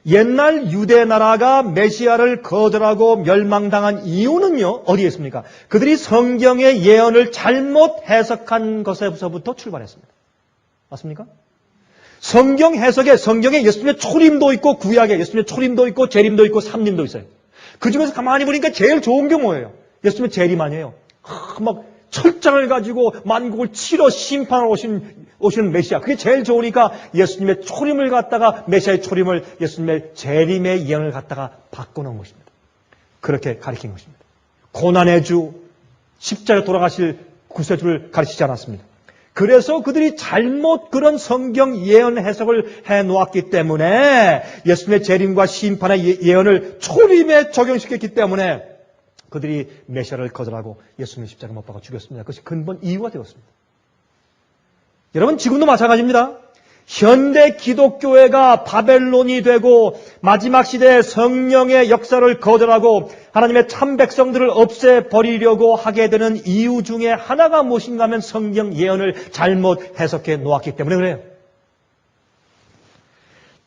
옛날 유대 나라가 메시아를 거절하고 멸망당한 이유는요, 어디에 있습니까? 그들이 성경의 예언을 잘못 해석한 것에서부터 출발했습니다. 맞습니까? 성경 해석에 성경에 예수님의 초림도 있고 구약에 예수님의 초림도 있고 재림도 있고 삼림도 있어요. 그 중에서 가만히 보니까 제일 좋은 게 뭐예요? 예수님의 재림 아니에요. 막 철장을 가지고 만국을 치러 심판하러 오시는 메시아. 그게 제일 좋으니까 예수님의 초림을 갖다가 메시아의 초림을 예수님의 재림의 예언을 갖다가 바꿔놓은 것입니다. 그렇게 가르친 것입니다. 고난의 주, 십자가에 돌아가실 구세주를 가르치지 않았습니다. 그래서 그들이 잘못 그런 성경 예언 해석을 해놓았기 때문에 예수님의 재림과 심판의 예언을 초림에 적용시켰기 때문에 그들이 메시아를 거절하고 예수님의 십자가 못 박아 죽였습니다. 그것이 근본 이유가 되었습니다. 여러분 지금도 마찬가지입니다. 현대 기독교회가 바벨론이 되고 마지막 시대에 성령의 역사를 거절하고 하나님의 참 백성들을 없애버리려고 하게 되는 이유 중에 하나가 무엇인가 하면 성경 예언을 잘못 해석해 놓았기 때문에 그래요.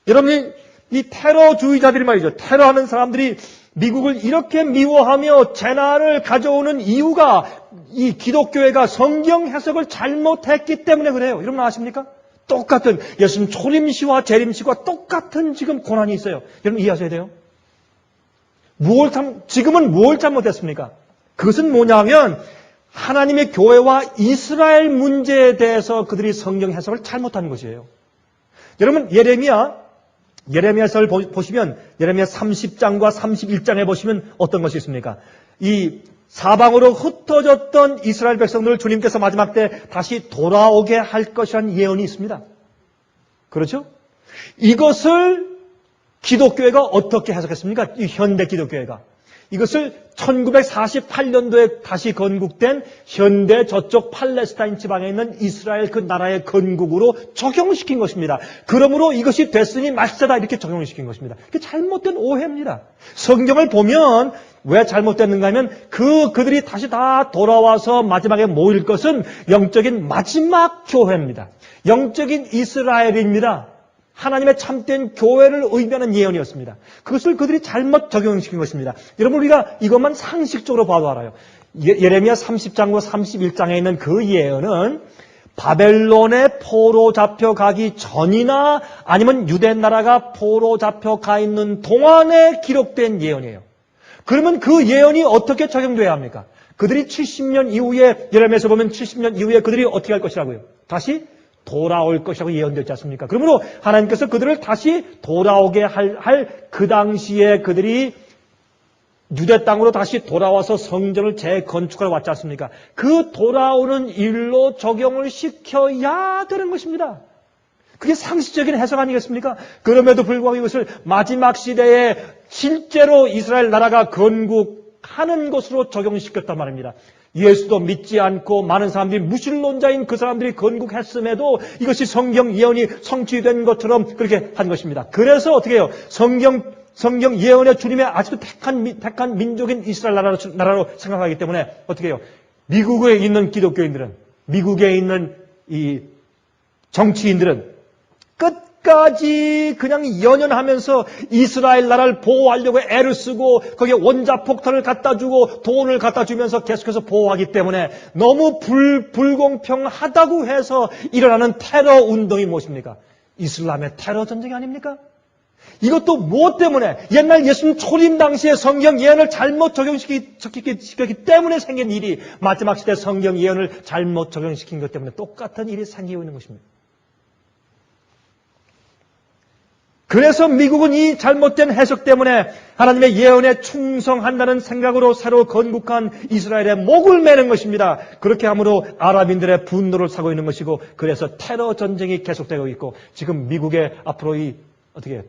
여러분이 이 테러주의자들이 말이죠. 테러하는 사람들이 미국을 이렇게 미워하며 재난을 가져오는 이유가 이 기독교회가 성경 해석을 잘못했기 때문에 그래요. 여러분 아십니까? 똑같은 예수님 초림시와 재림시와 똑같은 지금 고난이 있어요. 여러분 이해하셔야 돼요. 지금은 뭘 잘못했습니까? 그것은 뭐냐면 하나님의 교회와 이스라엘 문제에 대해서 그들이 성경 해석을 잘못한 것이에요. 여러분 예레미야서를 보시면 예레미야 30장과 31장에 보시면 어떤 것이 있습니까? 이 사방으로 흩어졌던 이스라엘 백성들을 주님께서 마지막 때 다시 돌아오게 할 것이라는 예언이 있습니다. 그렇죠? 이것을 기독교회가 어떻게 해석했습니까? 이 현대 기독교회가. 이것을 1948년도에 다시 건국된 현대 저쪽 팔레스타인 지방에 있는 이스라엘 그 나라의 건국으로 적용시킨 것입니다. 그러므로 이것이 됐으니 말세다 이렇게 적용을 시킨 것입니다. 이게 잘못된 오해입니다. 성경을 보면 왜 잘못됐는가 하면 그들이 다시 다 돌아와서 마지막에 모일 것은 영적인 마지막 교회입니다. 영적인 이스라엘입니다. 하나님의 참된 교회를 의미하는 예언이었습니다. 그것을 그들이 잘못 적용시킨 것입니다. 여러분 우리가 이것만 상식적으로 봐도 알아요. 예레미야 30장과 31장에 있는 그 예언은 바벨론에 포로 잡혀가기 전이나 아니면 유대 나라가 포로 잡혀가 있는 동안에 기록된 예언이에요. 그러면 그 예언이 어떻게 적용돼야 합니까? 그들이 70년 이후에 예레미야에서 보면 70년 이후에 그들이 어떻게 할 것이라고요? 다시 돌아올 것이라고 예언되었지 않습니까? 그러므로 하나님께서 그들을 다시 돌아오게 할 그 당시에 그들이 유대 땅으로 다시 돌아와서 성전을 재건축하러 왔지 않습니까? 그 돌아오는 일로 적용을 시켜야 되는 것입니다. 그게 상식적인 해석 아니겠습니까? 그럼에도 불구하고 이것을 마지막 시대에 실제로 이스라엘 나라가 건국하는 것으로 적용시켰단 말입니다. 예수도 믿지 않고 많은 사람들이 무신론자인 그 사람들이 건국했음에도 이것이 성경 예언이 성취된 것처럼 그렇게 한 것입니다. 그래서 어떻게 해요? 성경 예언의 주님의 아직도 택한 민족인 이스라엘 나라로 생각하기 때문에 어떻게 해요? 미국에 있는 기독교인들은, 미국에 있는 이 정치인들은 끝까지 그냥 연연하면서 이스라엘 나라를 보호하려고 애를 쓰고 거기에 원자폭탄을 갖다 주고 돈을 갖다 주면서 계속해서 보호하기 때문에 너무 불공평하다고 해서 일어나는 테러 운동이 무엇입니까? 이슬람의 테러 전쟁이 아닙니까? 이것도 무엇 때문에? 옛날 예수님 초림 당시에 성경 예언을 잘못 적용시켰기 때문에 생긴 일이 마지막 시대 성경 예언을 잘못 적용시킨 것 때문에 똑같은 일이 생기고 있는 것입니다. 그래서 미국은 이 잘못된 해석 때문에 하나님의 예언에 충성한다는 생각으로 새로 건국한 이스라엘의 목을 매는 것입니다. 그렇게 함으로 아랍인들의 분노를 사고 있는 것이고, 그래서 테러 전쟁이 계속되고 있고, 지금 미국의 앞으로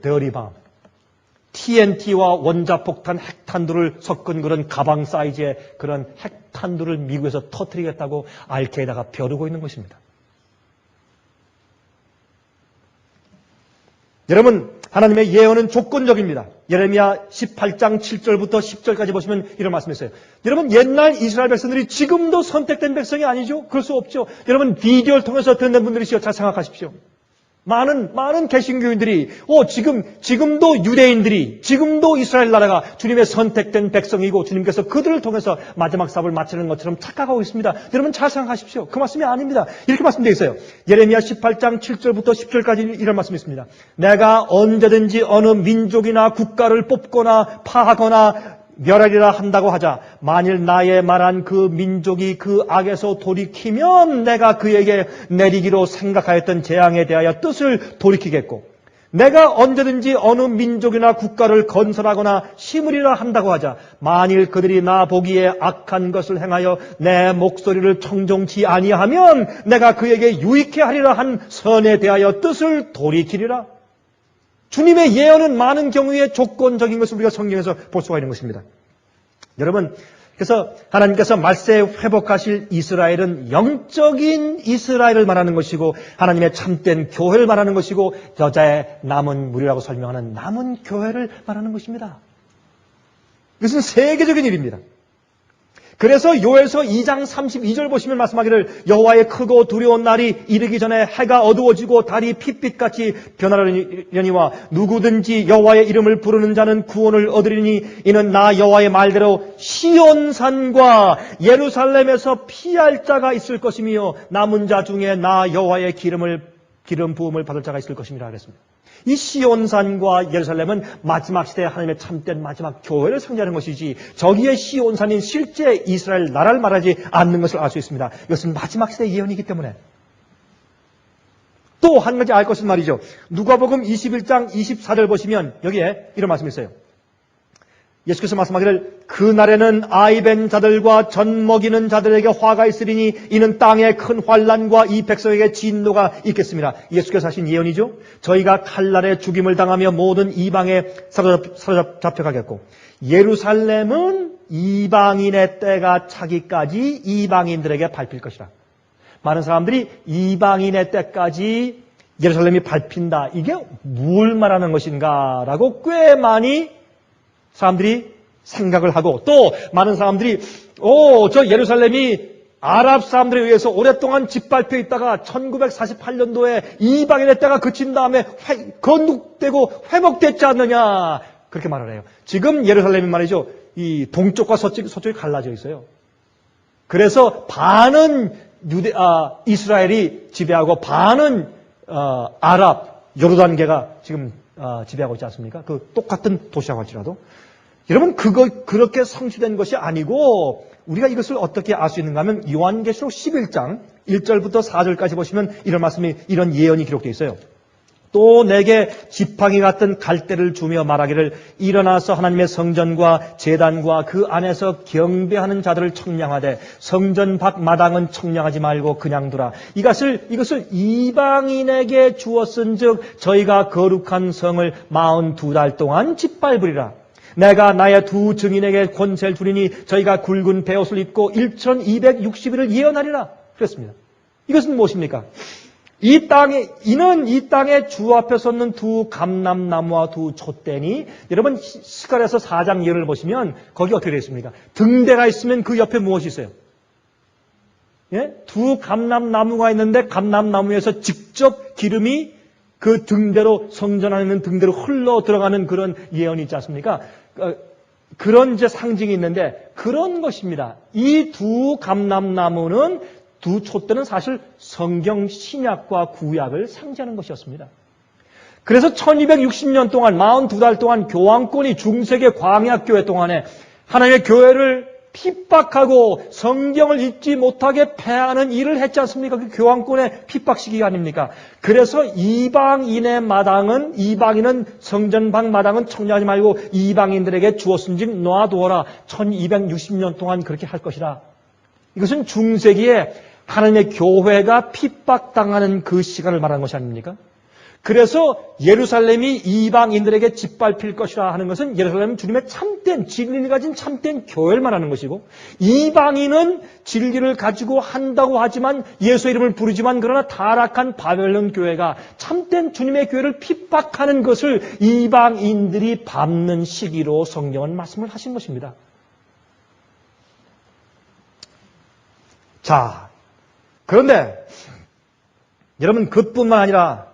더리밤, TNT와 원자폭탄 핵탄두를 섞은 그런 가방 사이즈의 그런 핵탄두를 미국에서 터뜨리겠다고 알케이다가 벼르고 있는 것입니다. 여러분, 하나님의 예언은 조건적입니다. 예레미야 18장 7절부터 10절까지 보시면 이런 말씀이 있어요. 여러분, 옛날 이스라엘 백성들이 지금도 선택된 백성이 아니죠? 그럴 수 없죠. 여러분, 비디오를 통해서 듣는 분들이시여 잘 생각하십시오. 많은 개신교인들이, 지금도 유대인들이, 지금도 이스라엘 나라가 주님의 선택된 백성이고 주님께서 그들을 통해서 마지막 사업을 마치는 것처럼 착각하고 있습니다. 여러분 잘 생각하십시오. 그 말씀이 아닙니다. 이렇게 말씀되어 있어요. 예레미야 18장 7절부터 10절까지 이런 말씀이 있습니다. 내가 언제든지 어느 민족이나 국가를 뽑거나 파하거나 멸하리라 한다고 하자. 만일 나의 말한 그 민족이 그 악에서 돌이키면 내가 그에게 내리기로 생각하였던 재앙에 대하여 뜻을 돌이키겠고, 내가 언제든지 어느 민족이나 국가를 건설하거나 심으리라 한다고 하자. 만일 그들이 나 보기에 악한 것을 행하여 내 목소리를 청종치 아니하면 내가 그에게 유익해 하리라 한 선에 대하여 뜻을 돌이키리라. 주님의 예언은 많은 경우에 조건적인 것을 우리가 성경에서 볼 수가 있는 것입니다. 여러분, 그래서 하나님께서 말세에 회복하실 이스라엘은 영적인 이스라엘을 말하는 것이고 하나님의 참된 교회를 말하는 것이고 여자의 남은 무리라고 설명하는 남은 교회를 말하는 것입니다. 이것은 세계적인 일입니다. 그래서 요엘서 2장 32절 보시면 말씀하기를 여호와의 크고 두려운 날이 이르기 전에 해가 어두워지고 달이 핏빛같이 변하려니와 누구든지 여호와의 이름을 부르는 자는 구원을 얻으리니 이는 나 여호와의 말대로 시온산과 예루살렘에서 피할 자가 있을 것이며 남은 자 중에 나 여호와의 기름 부음을 받을 자가 있을 것입니다. 그랬습니다. 이 시온산과 예루살렘은 마지막 시대에 하나님의 참된 마지막 교회를 상징하는 것이지 저기에 시온산인 실제 이스라엘 나라를 말하지 않는 것을 알 수 있습니다. 이것은 마지막 시대의 예언이기 때문에. 또 한 가지 알 것은 말이죠. 누가복음 21장 24절 보시면 여기에 이런 말씀이 있어요. 예수께서 말씀하기를 그날에는 아이벤 자들과 젖 먹이는 자들에게 화가 있으리니 이는 땅에 큰 환난과 이 백성에게 진노가 있겠습니다. 예수께서 하신 예언이죠. 저희가 칼날에 죽임을 당하며 모든 이방에 사로잡혀가겠고 예루살렘은 이방인의 때가 차기까지 이방인들에게 밟힐 것이라. 많은 사람들이 이방인의 때까지 예루살렘이 밟힌다. 이게 뭘 말하는 것인가 라고 꽤 많이 사람들이 생각을 하고 또 많은 사람들이 저 예루살렘이 아랍 사람들에 의해서 오랫동안 짓밟혀 있다가 1948년도에 이방인의 때가 그친 다음에 건국되고 회복됐지 않느냐 그렇게 말을 해요. 지금 예루살렘이 말이죠. 이 동쪽과 서쪽이 갈라져 있어요. 그래서 반은 이스라엘이 지배하고 반은 아랍 요르단계가 지금 지배하고 있지 않습니까? 그 똑같은 도시라고 할지라도. 여러분, 그렇게 성취된 것이 아니고, 우리가 이것을 어떻게 알 수 있는가 하면, 요한계시록 11장 1절부터 4절까지 보시면 이런 예언이 기록되어 있어요. 또 내게 지팡이 같은 갈대를 주며 말하기를 일어나서 하나님의 성전과 제단과 그 안에서 경배하는 자들을 청량하되 성전 밖 마당은 청량하지 말고 그냥 두라. 이것을 이방인에게 주었은즉 저희가 거룩한 성을 42달 동안 짓밟으리라. 내가 나의 두 증인에게 권세를 주리니 저희가 굵은 베옷을 입고 1260일을 예언하리라. 그랬습니다. 이것은 무엇입니까? 이는 이 땅에 주 앞에 섰는 두 감람나무와 두 촛대니, 여러분 스가랴서 4장 예언을 보시면 거기 어떻게 되어 있습니까? 등대가 있으면 그 옆에 무엇이 있어요? 예? 두 감람나무가 있는데 감람나무에서 직접 기름이 그 등대로, 성전 안에 있는 등대로 흘러 들어가는 그런 예언이 있지 않습니까? 그런 이제 상징이 있는데 그런 것입니다. 이 두 감람나무는, 두 촛대는 사실 성경 신약과 구약을 상징하는 것이었습니다. 그래서 1260년 동안 42달 동안 교황권이 중세계 광야교회 동안에 하나님의 교회를 핍박하고 성경을 읽지 못하게 폐하는 일을 했지 않습니까? 그 교황권의 핍박 시기가 아닙니까? 그래서 이방인은 성전 밖 마당은 청량하지 말고 이방인들에게 주었은즉 놔두어라. 1260년 동안 그렇게 할 것이라. 이것은 중세기에 하나님의 교회가 핍박당하는 그 시간을 말하는 것이 아닙니까? 그래서 예루살렘이 이방인들에게 짓밟힐 것이라 하는 것은 예루살렘은 주님의 참된 진리를 가진 참된 교회를 말하는 것이고, 이방인은 진리를 가지고 한다고 하지만 예수의 이름을 부르지만 그러나 타락한 바벨론 교회가 참된 주님의 교회를 핍박하는 것을 이방인들이 밟는 시기로 성경은 말씀을 하신 것입니다. 자, 그런데 여러분, 그뿐만 아니라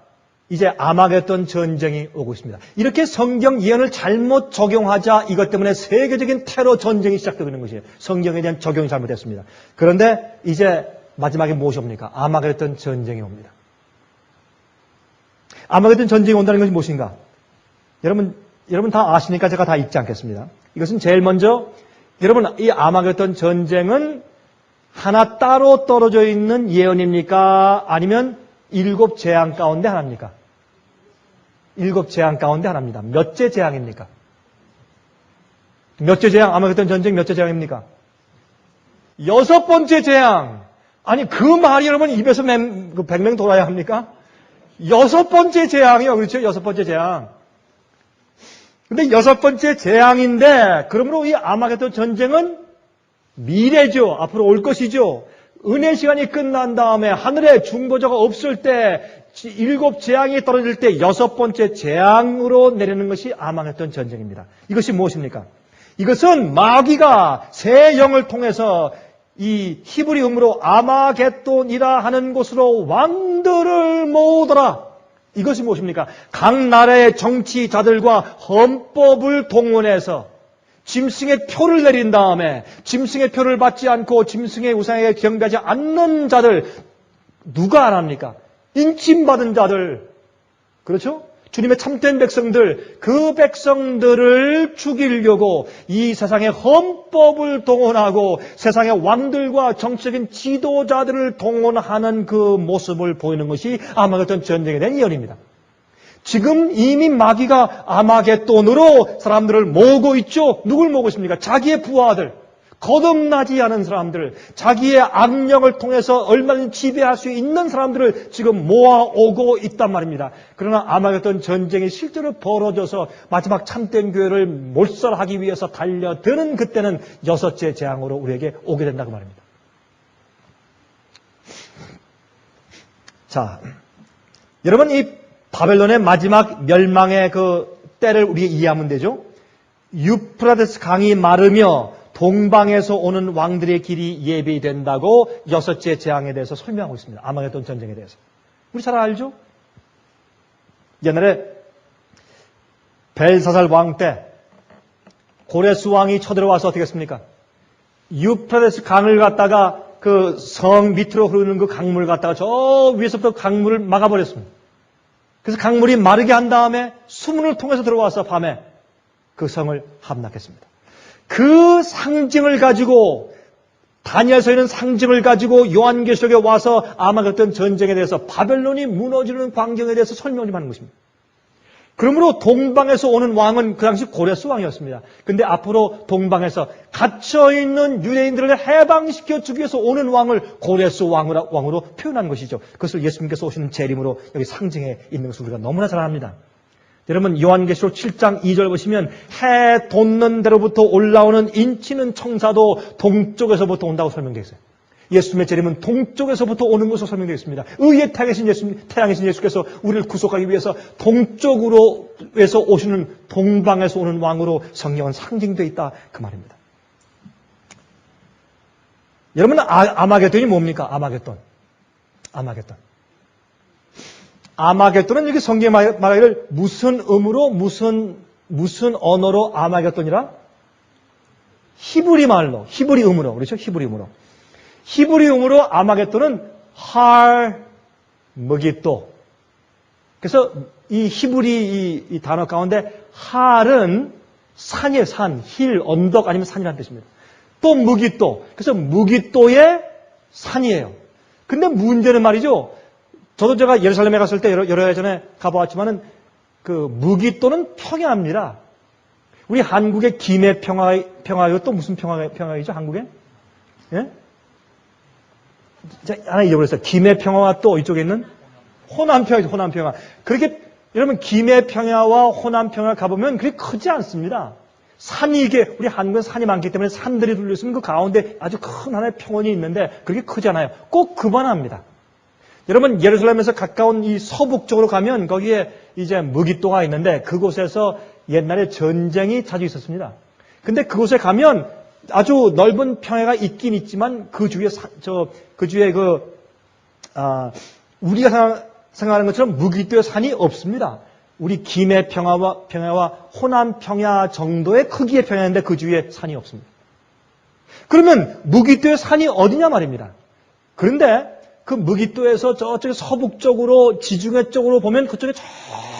이제 아마겟돈 전쟁이 오고 있습니다. 이렇게 성경 예언을 잘못 적용하자 이것 때문에 세계적인 테러 전쟁이 시작되고 있는 것이에요. 성경에 대한 적용이 잘못됐습니다. 그런데 이제 마지막에 무엇이 옵니까? 아마겟돈 전쟁이 옵니다. 아마겟돈 전쟁이 온다는 것이 무엇인가? 여러분 다 아시니까 제가 다 읽지 않겠습니다. 이것은 제일 먼저, 여러분, 이 아마겟돈 전쟁은 하나 따로 떨어져 있는 예언입니까? 아니면 7 재앙 가운데 하나입니까? 7 재앙 가운데 하나입니다. 몇째 재앙입니까? 몇째 재앙? 아마겟돈 전쟁 몇째 재앙입니까? 6번째 재앙. 아니, 그 말이 여러분 입에서 100명 돌아야 합니까? 6번째 재앙이요. 그렇죠? 6번째 재앙. 근데 6번째 재앙인데, 그러므로 이 아마겟돈 전쟁은 미래죠. 앞으로 올 것이죠. 은혜 시간이 끝난 다음에 하늘에 중보자가 없을 때 7 재앙이 떨어질 때 6번째 재앙으로 내리는 것이 아마겟돈 전쟁입니다. 이것이 무엇입니까? 이것은 마귀가 새 영을 통해서 이 히브리음으로 아마겟돈이라 하는 곳으로 왕들을 모으더라. 이것이 무엇입니까? 각 나라의 정치자들과 헌법을 동원해서 짐승의 표를 내린 다음에 짐승의 표를 받지 않고 짐승의 우상에게 경배하지 않는 자들, 누가 안 합니까? 인침받은 자들, 그렇죠? 주님의 참된 백성들, 그 백성들을 죽이려고 이 세상의 헌법을 동원하고 세상의 왕들과 정치적인 지도자들을 동원하는 그 모습을 보이는 것이 아마겟돈 전쟁에 대한 예언입니다. 지금 이미 마귀가 아마겟돈으로 사람들을 모으고 있죠. 누굴 모으고 있습니까? 자기의 부하들, 거듭나지 않은 사람들, 자기의 악령을 통해서 얼마든지 지배할 수 있는 사람들을 지금 모아오고 있단 말입니다. 그러나 아마겟돈 전쟁이 실제로 벌어져서 마지막 참된 교회를 몰살하기 위해서 달려드는 그때는 6째 재앙으로 우리에게 오게 된다고 말입니다. 자, 여러분, 이 바벨론의 마지막 멸망의 그 때를 우리가 이해하면 되죠. 유프라데스 강이 마르며 동방에서 오는 왕들의 길이 예비된다고 6째 재앙에 대해서 설명하고 있습니다. 아마겟돈 전쟁에 대해서. 우리 잘 알죠? 옛날에 벨사살 왕 때 고레스 왕이 쳐들어와서 어떻게 했습니까? 유프라데스 강을 갖다가 그 성 밑으로 흐르는 그 강물을 갖다가 저 위에서부터 강물을 막아버렸습니다. 그래서 강물이 마르게 한 다음에 수문을 통해서 들어와서 밤에 그 성을 함락했습니다. 그 상징을 가지고 다니엘서에는 상징을 가지고 요한계시록에 와서 아마겟돈 전쟁에 대해서 바벨론이 무너지는 광경에 대해서 설명을 좀 하는 것입니다. 그러므로 동방에서 오는 왕은 그 당시 고레스 왕이었습니다. 근데 앞으로 동방에서 갇혀있는 유대인들을 해방시켜 주기 위해서 오는 왕을 고레스 왕으로 표현한 것이죠. 그것을 예수님께서 오시는 재림으로 여기 상징해 있는 것을 우리가 너무나 잘 압니다. 여러분 요한계시록 7장 2절 보시면 해 돋는 데로부터 올라오는 인치는 청사도 동쪽에서부터 온다고 설명되어 있어요. 예수님의 재림은 동쪽에서부터 오는 것으로 설명되어 있습니다. 의의 태양이신 예수께서 우리를 구속하기 위해서 동쪽으로에서 오시는 동방에서 오는 왕으로 성경은 상징되어 있다 그 말입니다. 여러분 아마겟돈이 뭡니까? 아마겟돈은 이렇게 성경에 말하기를 무슨 음으로 무슨 언어로 아마겟돈이라? 히브리 음으로 그렇죠? 히브리 음으로 아마겟돈은 할 머기또. 그래서 이 히브리 이 단어 가운데 할은 산이에요. 힐, 언덕 아니면 산이라는 뜻입니다. 또 무기또. 그래서 무기또의 산이에요. 근데 문제는 말이죠. 저도 제가 예루살렘에 갔을 때 여러 해 전에 가보았지만은 그 무기또는 평야입니다. 우리 한국의 김해 평야요 또 무슨 평야이죠? 한국에? 예? 하나 잊어버렸어요. 김해 평야와 또 이쪽에 있는 호남 평야. 그렇게 여러분 김해 평야와 호남 평야 가보면 그렇게 크지 않습니다. 산이 이게 우리 한국은 산이 많기 때문에 산들이 둘러 있으면 그 가운데 아주 큰 하나의 평원이 있는데 그렇게 크지 않아요. 꼭 그만합니다. 여러분 예루살렘에서 가까운 이 서북 쪽으로 가면 거기에 이제 무기또가 있는데 그곳에서 옛날에 전쟁이 자주 있었습니다. 근데 그곳에 가면 아주 넓은 평야가 있긴 있지만 그 주위에 우리가 생각하는 것처럼 무기또의 산이 없습니다. 우리 김해 평야와 호남 평야 정도의 크기의 평야인데 그 주위에 산이 없습니다. 그러면 무기또의 산이 어디냐 말입니다. 그런데 그 무기또에서 저쪽에 서북쪽으로 지중해 쪽으로 보면 그쪽에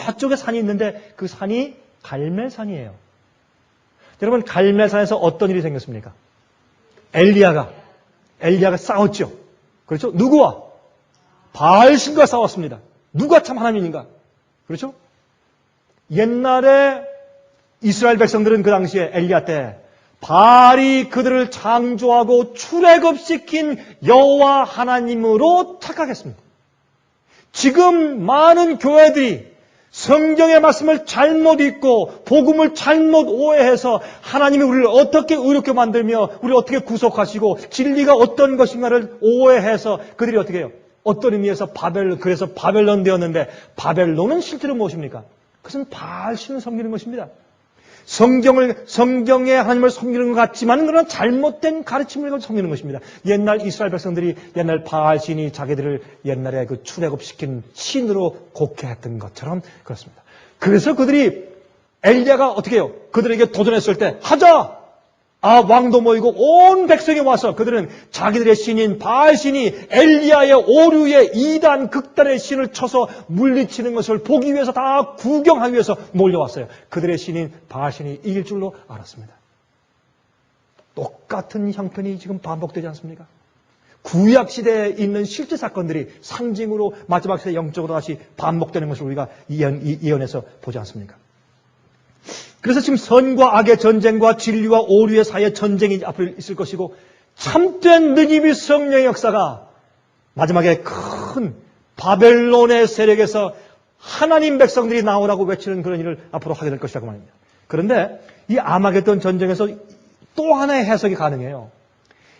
저쪽에 산이 있는데 그 산이 갈멜산이에요. 여러분 갈멜산에서 어떤 일이 생겼습니까? 엘리야가 싸웠죠. 그렇죠? 누구와? 바알신과 싸웠습니다. 누가 참 하나님인가? 그렇죠? 옛날에 이스라엘 백성들은 그 당시에 엘리야 때 바알이 그들을 창조하고 출애굽시킨 여호와 하나님으로 착각했습니다. 지금 많은 교회들이 성경의 말씀을 잘못 읽고 복음을 잘못 오해해서 하나님이 우리를 어떻게 의롭게 만들며 우리를 어떻게 구속하시고 진리가 어떤 것인가를 오해해서 그들이 어떻게 해요? 어떤 의미에서 그래서 바벨론 되었는데 바벨론은 실제로 무엇입니까? 그것은 바알신을 섬기는 것입니다. 성경의 하나님을 섬기는 것 같지만 그러나 잘못된 가르침을 섬기는 것입니다. 옛날 이스라엘 백성들이 옛날 바알신이 자기들을 옛날에 그 출애굽시킨 신으로 곡해했던 것처럼 그렇습니다. 그래서 그들이 엘리야가 어떻게 해요? 그들에게 도전했을 때 하자! 왕도 모이고 온 백성이 와서 그들은 자기들의 신인 바알신이 엘리야의 오류의 이단 극단의 신을 쳐서 물리치는 것을 보기 위해서 다 구경하기 위해서 몰려왔어요. 그들의 신인 바알신이 이길 줄로 알았습니다. 똑같은 형편이 지금 반복되지 않습니까? 구약시대에 있는 실제 사건들이 상징으로 마지막 시대 영적으로 다시 반복되는 것을 우리가 예언해서 보지 않습니까? 그래서 지금 선과 악의 전쟁과 진리와 오류의 사이의 전쟁이 앞으로 있을 것이고 참된 느니비 성령의 역사가 마지막에 큰 바벨론의 세력에서 하나님 백성들이 나오라고 외치는 그런 일을 앞으로 하게 될 것이라고 말입니다. 그런데 이 아마겟돈 전쟁에서 또 하나의 해석이 가능해요.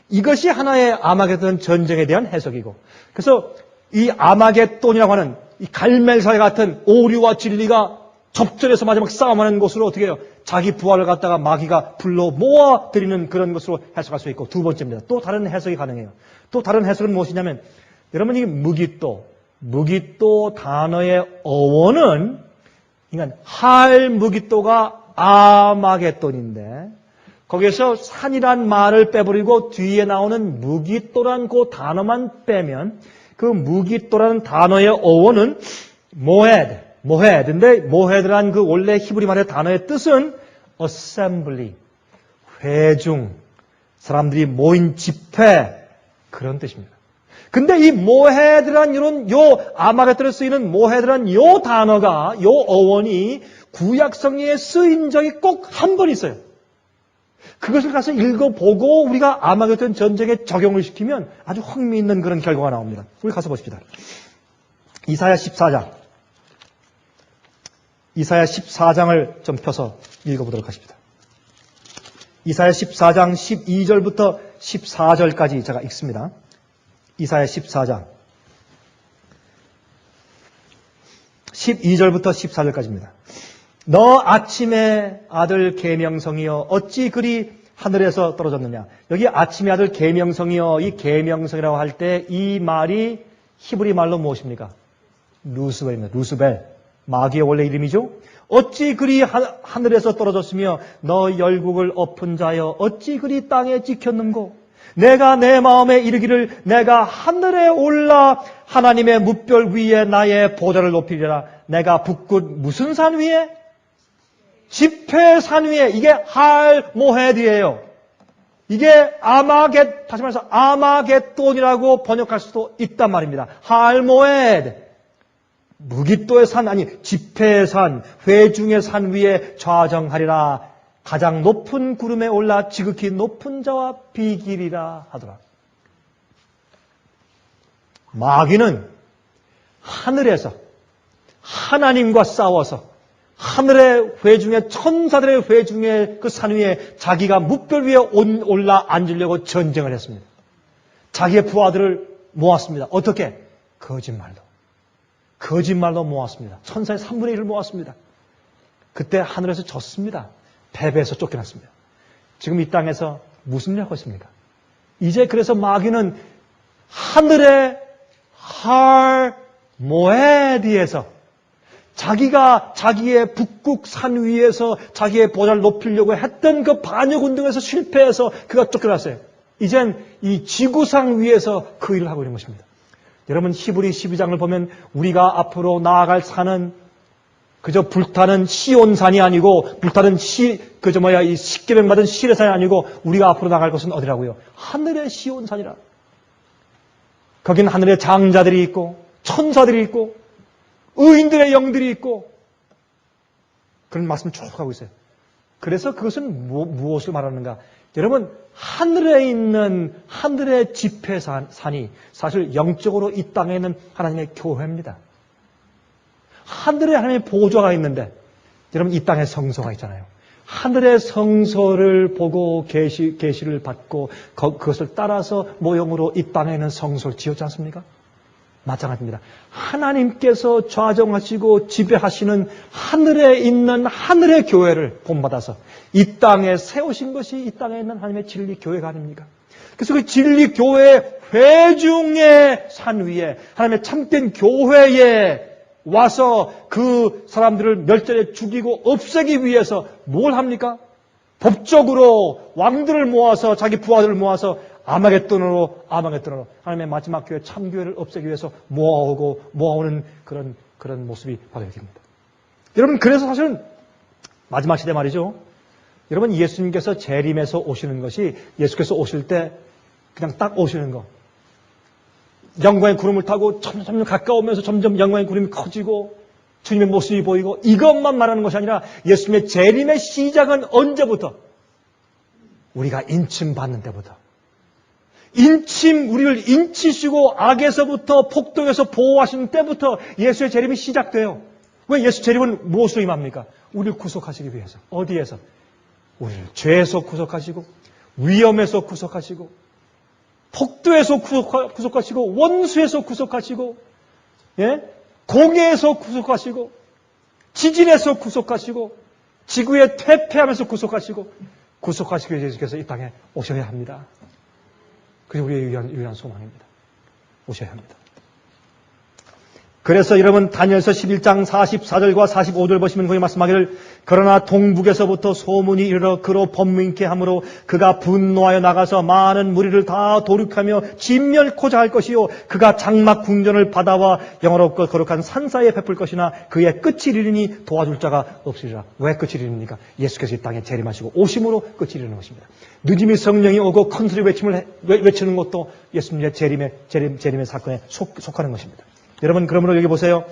이것이 하나의 아마겟돈 전쟁에 대한 해석이고 그래서 이 아마겟돈이라고 하는 이 갈멜사와 같은 오류와 진리가 접전에서 마지막 싸움하는 곳으로 어떻게 해요? 자기 부하를 갖다가 마귀가 불러 모아들이는 그런 것으로 해석할 수 있고 두 번째입니다. 또 다른 해석이 가능해요. 또 다른 해석은 무엇이냐면 여러분 이 무기또 단어의 어원은 그러니까 할 무기또가 아마겟돈인데 거기에서 산이란 말을 빼버리고 뒤에 나오는 무기또란 그 단어만 빼면 그 무기또라는 단어의 어원은 모헤드인데 모헤드란 그 원래 히브리 말의 단어의 뜻은 assembly, 회중, 사람들이 모인 집회, 그런 뜻입니다. 근데 이 모헤드란 이런 아마겟돈에 쓰이는 모헤드란 요 단어가, 요 어원이 구약 성경에 쓰인 적이 꼭 한 번 있어요. 그것을 가서 읽어보고 우리가 아마겟돈 전쟁에 적용을 시키면 아주 흥미있는 그런 결과가 나옵니다. 우리 가서 보십시다. 이사야 14장. 이사야 14장을 좀 펴서 읽어보도록 하십니다. 이사야 14장 12절부터 14절까지 제가 읽습니다. 이사야 14장 12절부터 14절까지입니다. 너 아침의 아들 계명성이여 어찌 그리 하늘에서 떨어졌느냐. 여기 아침의 아들 계명성이여, 이 계명성이라고 할 때 이 말이 히브리 말로 무엇입니까? 루스벨입니다. 루스벨. 마귀의 원래 이름이죠. 어찌 그리 하늘에서 떨어졌으며 너 열국을 엎은 자여 어찌 그리 땅에 찍혔는고. 내가 내 마음에 이르기를 내가 하늘에 올라 하나님의 뭇별 위에 나의 보좌를 높이리라. 내가 북극 무슨 산 위에? 집회산 위에. 이게 할모헤드예요. 이게 다시 말해서 아마겟돈이라고 번역할 수도 있단 말입니다. 할모헤드. 무깃도의 산, 아니 집회의 산, 회중의 산 위에 좌정하리라. 가장 높은 구름에 올라 지극히 높은 자와 비기리라 하더라. 마귀는 하늘에서 하나님과 싸워서 하늘의 회중의 천사들의 회중의 그 산 위에 자기가 뭇별 위에 올라 앉으려고 전쟁을 했습니다. 자기의 부하들을 모았습니다. 어떻게? 거짓말로 모았습니다. 천사의 3분의 1을 모았습니다. 그때 하늘에서 졌습니다. 패배해서 쫓겨났습니다. 지금 이 땅에서 무슨 일을 하고 있습니까? 이제 그래서 마귀는 하늘의 할모헤드에서 자기가 자기의 북극 산 위에서 자기의 보좌를 높이려고 했던 그 반역 운동에서 실패해서 그가 쫓겨났어요. 이젠 이 지구상 위에서 그 일을 하고 있는 것입니다. 여러분 히브리 12장을 보면 우리가 앞으로 나아갈 산은 그저 불타는 시온산이 아니고 불타는 이 십계명 받은 시레산이 아니고 우리가 앞으로 나갈 것은 어디라고요? 하늘의 시온산이라. 거긴 하늘의 장자들이 있고 천사들이 있고 의인들의 영들이 있고 그런 말씀을 쭉 하고 있어요. 그래서 그것은 무엇을 말하는가? 여러분 하늘에 있는 하늘의 집회산이 사실 영적으로 이 땅에 있는 하나님의 교회입니다. 하늘에 하나님의 보좌가 있는데 여러분 이 땅에 성소가 있잖아요. 하늘의 성소를 보고 계시를 받고 그것을 따라서 모형으로 이 땅에 있는 성소를 지었지 않습니까? 마찬가지입니다. 하나님께서 좌정하시고 지배하시는 하늘에 있는 하늘의 교회를 본받아서 이 땅에 세우신 것이 이 땅에 있는 하나님의 진리 교회가 아닙니까? 그래서 그 진리 교회 회중의 산 위에 하나님의 참된 교회에 와서 그 사람들을 멸절해 죽이고 없애기 위해서 뭘 합니까? 법적으로 왕들을 모아서 자기 부하들을 모아서 아마겟돈으로 하나님의 마지막 교회 참교회를 없애기 위해서 모아오는 그런 모습이 바로 여기입니다. 여러분 그래서 사실은 마지막 시대 말이죠. 여러분 예수님께서 재림에서 오시는 것이 예수께서 오실 때 그냥 딱 오시는 거. 영광의 구름을 타고 점점 가까우면서 점점 영광의 구름이 커지고 주님의 모습이 보이고 이것만 말하는 것이 아니라 예수님의 재림의 시작은 언제부터? 우리가 인침받는 때부터. 우리를 인치시고 악에서부터 폭동에서 보호하시는 때부터 예수의 재림이 시작돼요. 왜 예수 재림은 무엇으로 임합니까? 우리를 구속하시기 위해서. 어디에서? 우리를 죄에서 구속하시고 위험에서 구속하시고 폭도에서 구속하시고 원수에서 구속하시고 공해에서 구속하시고 지진에서 구속하시고 지구의 퇴폐하면서 구속하시기 위해서 예수께서 이 땅에 오셔야 합니다. 그게 우리의 유일한 소망입니다. 오셔야 합니다. 그래서 여러분 다니엘서 11장 44절과 45절 보시면 거기 말씀하기를 그러나 동북에서부터 소문이 이르러 그로 번민케 하므로 그가 분노하여 나가서 많은 무리를 다 도륙하며 진멸코자 할 것이요 그가 장막 궁전을 바다와 영화롭고 거룩한 산사에 베풀 것이나 그의 끝이 이르니 도와줄 자가 없으리라. 왜 끝이 이르니까? 예수께서 이 땅에 재림하시고 오심으로 끝이 이르는 것입니다. 늦음이 성령이 오고 큰 소리 외치는 것도 예수님의 재림의 사건에 속하는 것입니다. 여러분 그러므로 여기 보세요.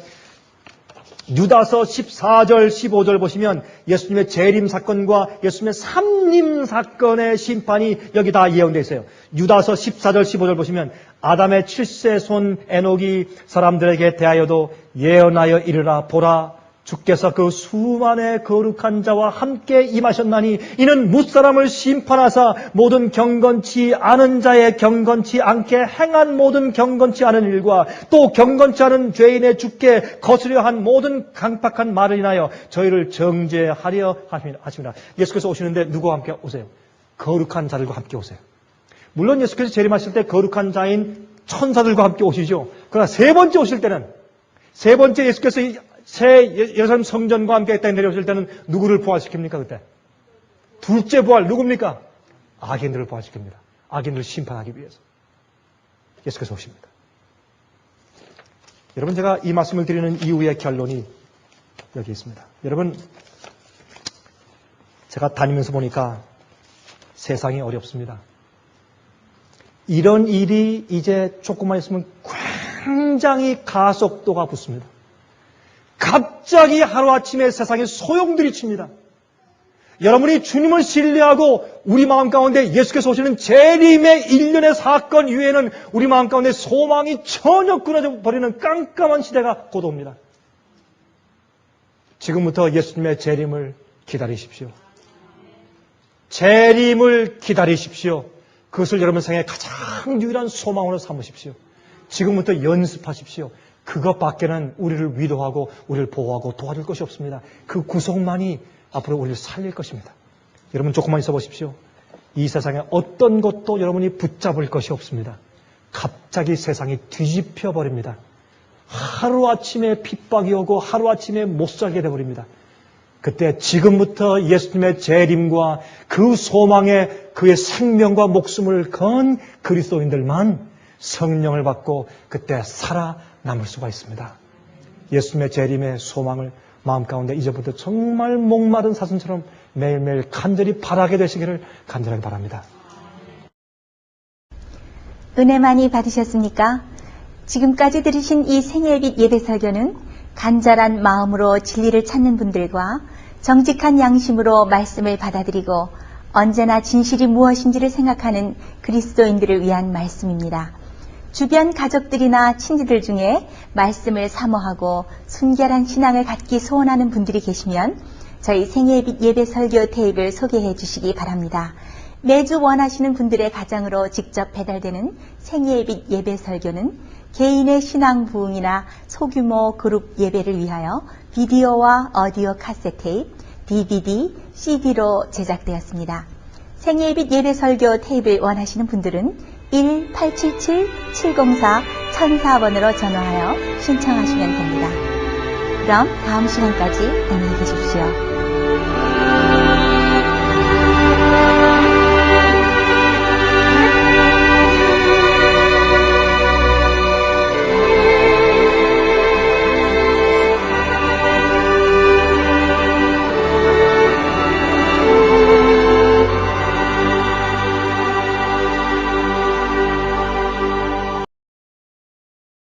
유다서 14절 15절 보시면 예수님의 재림 사건과 예수님의 삼림 사건의 심판이 여기 다 예언되어 있어요. 유다서 14절 15절 보시면 아담의 7세 손 에녹이 사람들에게 대하여도 예언하여 이르라 보라 주께서 그 수만의 거룩한 자와 함께 임하셨나니 이는 무사람을 심판하사 모든 경건치 않은 자의 경건치 않게 행한 모든 경건치 않은 일과 또 경건치 않은 죄인의 주께 거스려 한 모든 강팍한 말을 인하여 저희를 정죄하려 하십니다. 예수께서 오시는데 누구와 함께 오세요? 거룩한 자들과 함께 오세요. 물론 예수께서 재림하실 때 거룩한 자인 천사들과 함께 오시죠. 그러나 세 번째 오실 때는 세 번째 예수께서 새 예루살렘 성전과 함께 땅에 내려오실 때는 누구를 부활시킵니까 그때? 둘째 부활 누굽니까? 악인들을 부활시킵니다. 악인들을 심판하기 위해서 예수께서 오십니다. 여러분 제가 이 말씀을 드리는 이유의 결론이 여기 있습니다. 여러분 제가 다니면서 보니까 세상이 어렵습니다. 이런 일이 이제 조금만 있으면 굉장히 가속도가 붙습니다. 갑자기 하루아침에 세상에 소용들이 칩니다. 여러분이 주님을 신뢰하고 우리 마음 가운데 예수께서 오시는 재림의 일련의 사건 이외에는 우리 마음 가운데 소망이 전혀 끊어져 버리는 깜깜한 시대가 곧 옵니다. 지금부터 예수님의 재림을 기다리십시오. 재림을 기다리십시오. 그것을 여러분 생에 가장 유일한 소망으로 삼으십시오. 지금부터 연습하십시오. 그것밖에는 우리를 위로하고 우리를 보호하고 도와줄 것이 없습니다. 그 구속만이 앞으로 우리를 살릴 것입니다. 여러분 조금만 있어 보십시오. 이 세상에 어떤 것도 여러분이 붙잡을 것이 없습니다. 갑자기 세상이 뒤집혀 버립니다. 하루아침에 핍박이 오고 하루아침에 못 살게 되어버립니다. 그때 지금부터 예수님의 재림과 그 소망에 그의 생명과 목숨을 건 그리스도인들만 성령을 받고 그때 살아남을 수가 있습니다. 예수님의 재림의 소망을 마음 가운데 이제부터 정말 목마른 사슴처럼 매일매일 간절히 바라게 되시기를 간절하게 바랍니다. 은혜 많이 받으셨습니까? 지금까지 들으신 이 생애빛 예배 설교는 간절한 마음으로 진리를 찾는 분들과 정직한 양심으로 말씀을 받아들이고 언제나 진실이 무엇인지를 생각하는 그리스도인들을 위한 말씀입니다. 주변 가족들이나 친지들 중에 말씀을 사모하고 순결한 신앙을 갖기 소원하는 분들이 계시면 저희 생애빛 예배 설교 테이프를 소개해 주시기 바랍니다. 매주 원하시는 분들의 가정으로 직접 배달되는 생애빛 예배 설교는 개인의 신앙 부흥이나 소규모 그룹 예배를 위하여 비디오와 오디오 카세트 테이프, DVD, CD로 제작되었습니다. 생애빛 예배 설교 테이프를 원하시는 분들은 1-877-704-1004번으로 전화하여 신청하시면 됩니다. 그럼 다음 시간까지 안녕히 계십시오.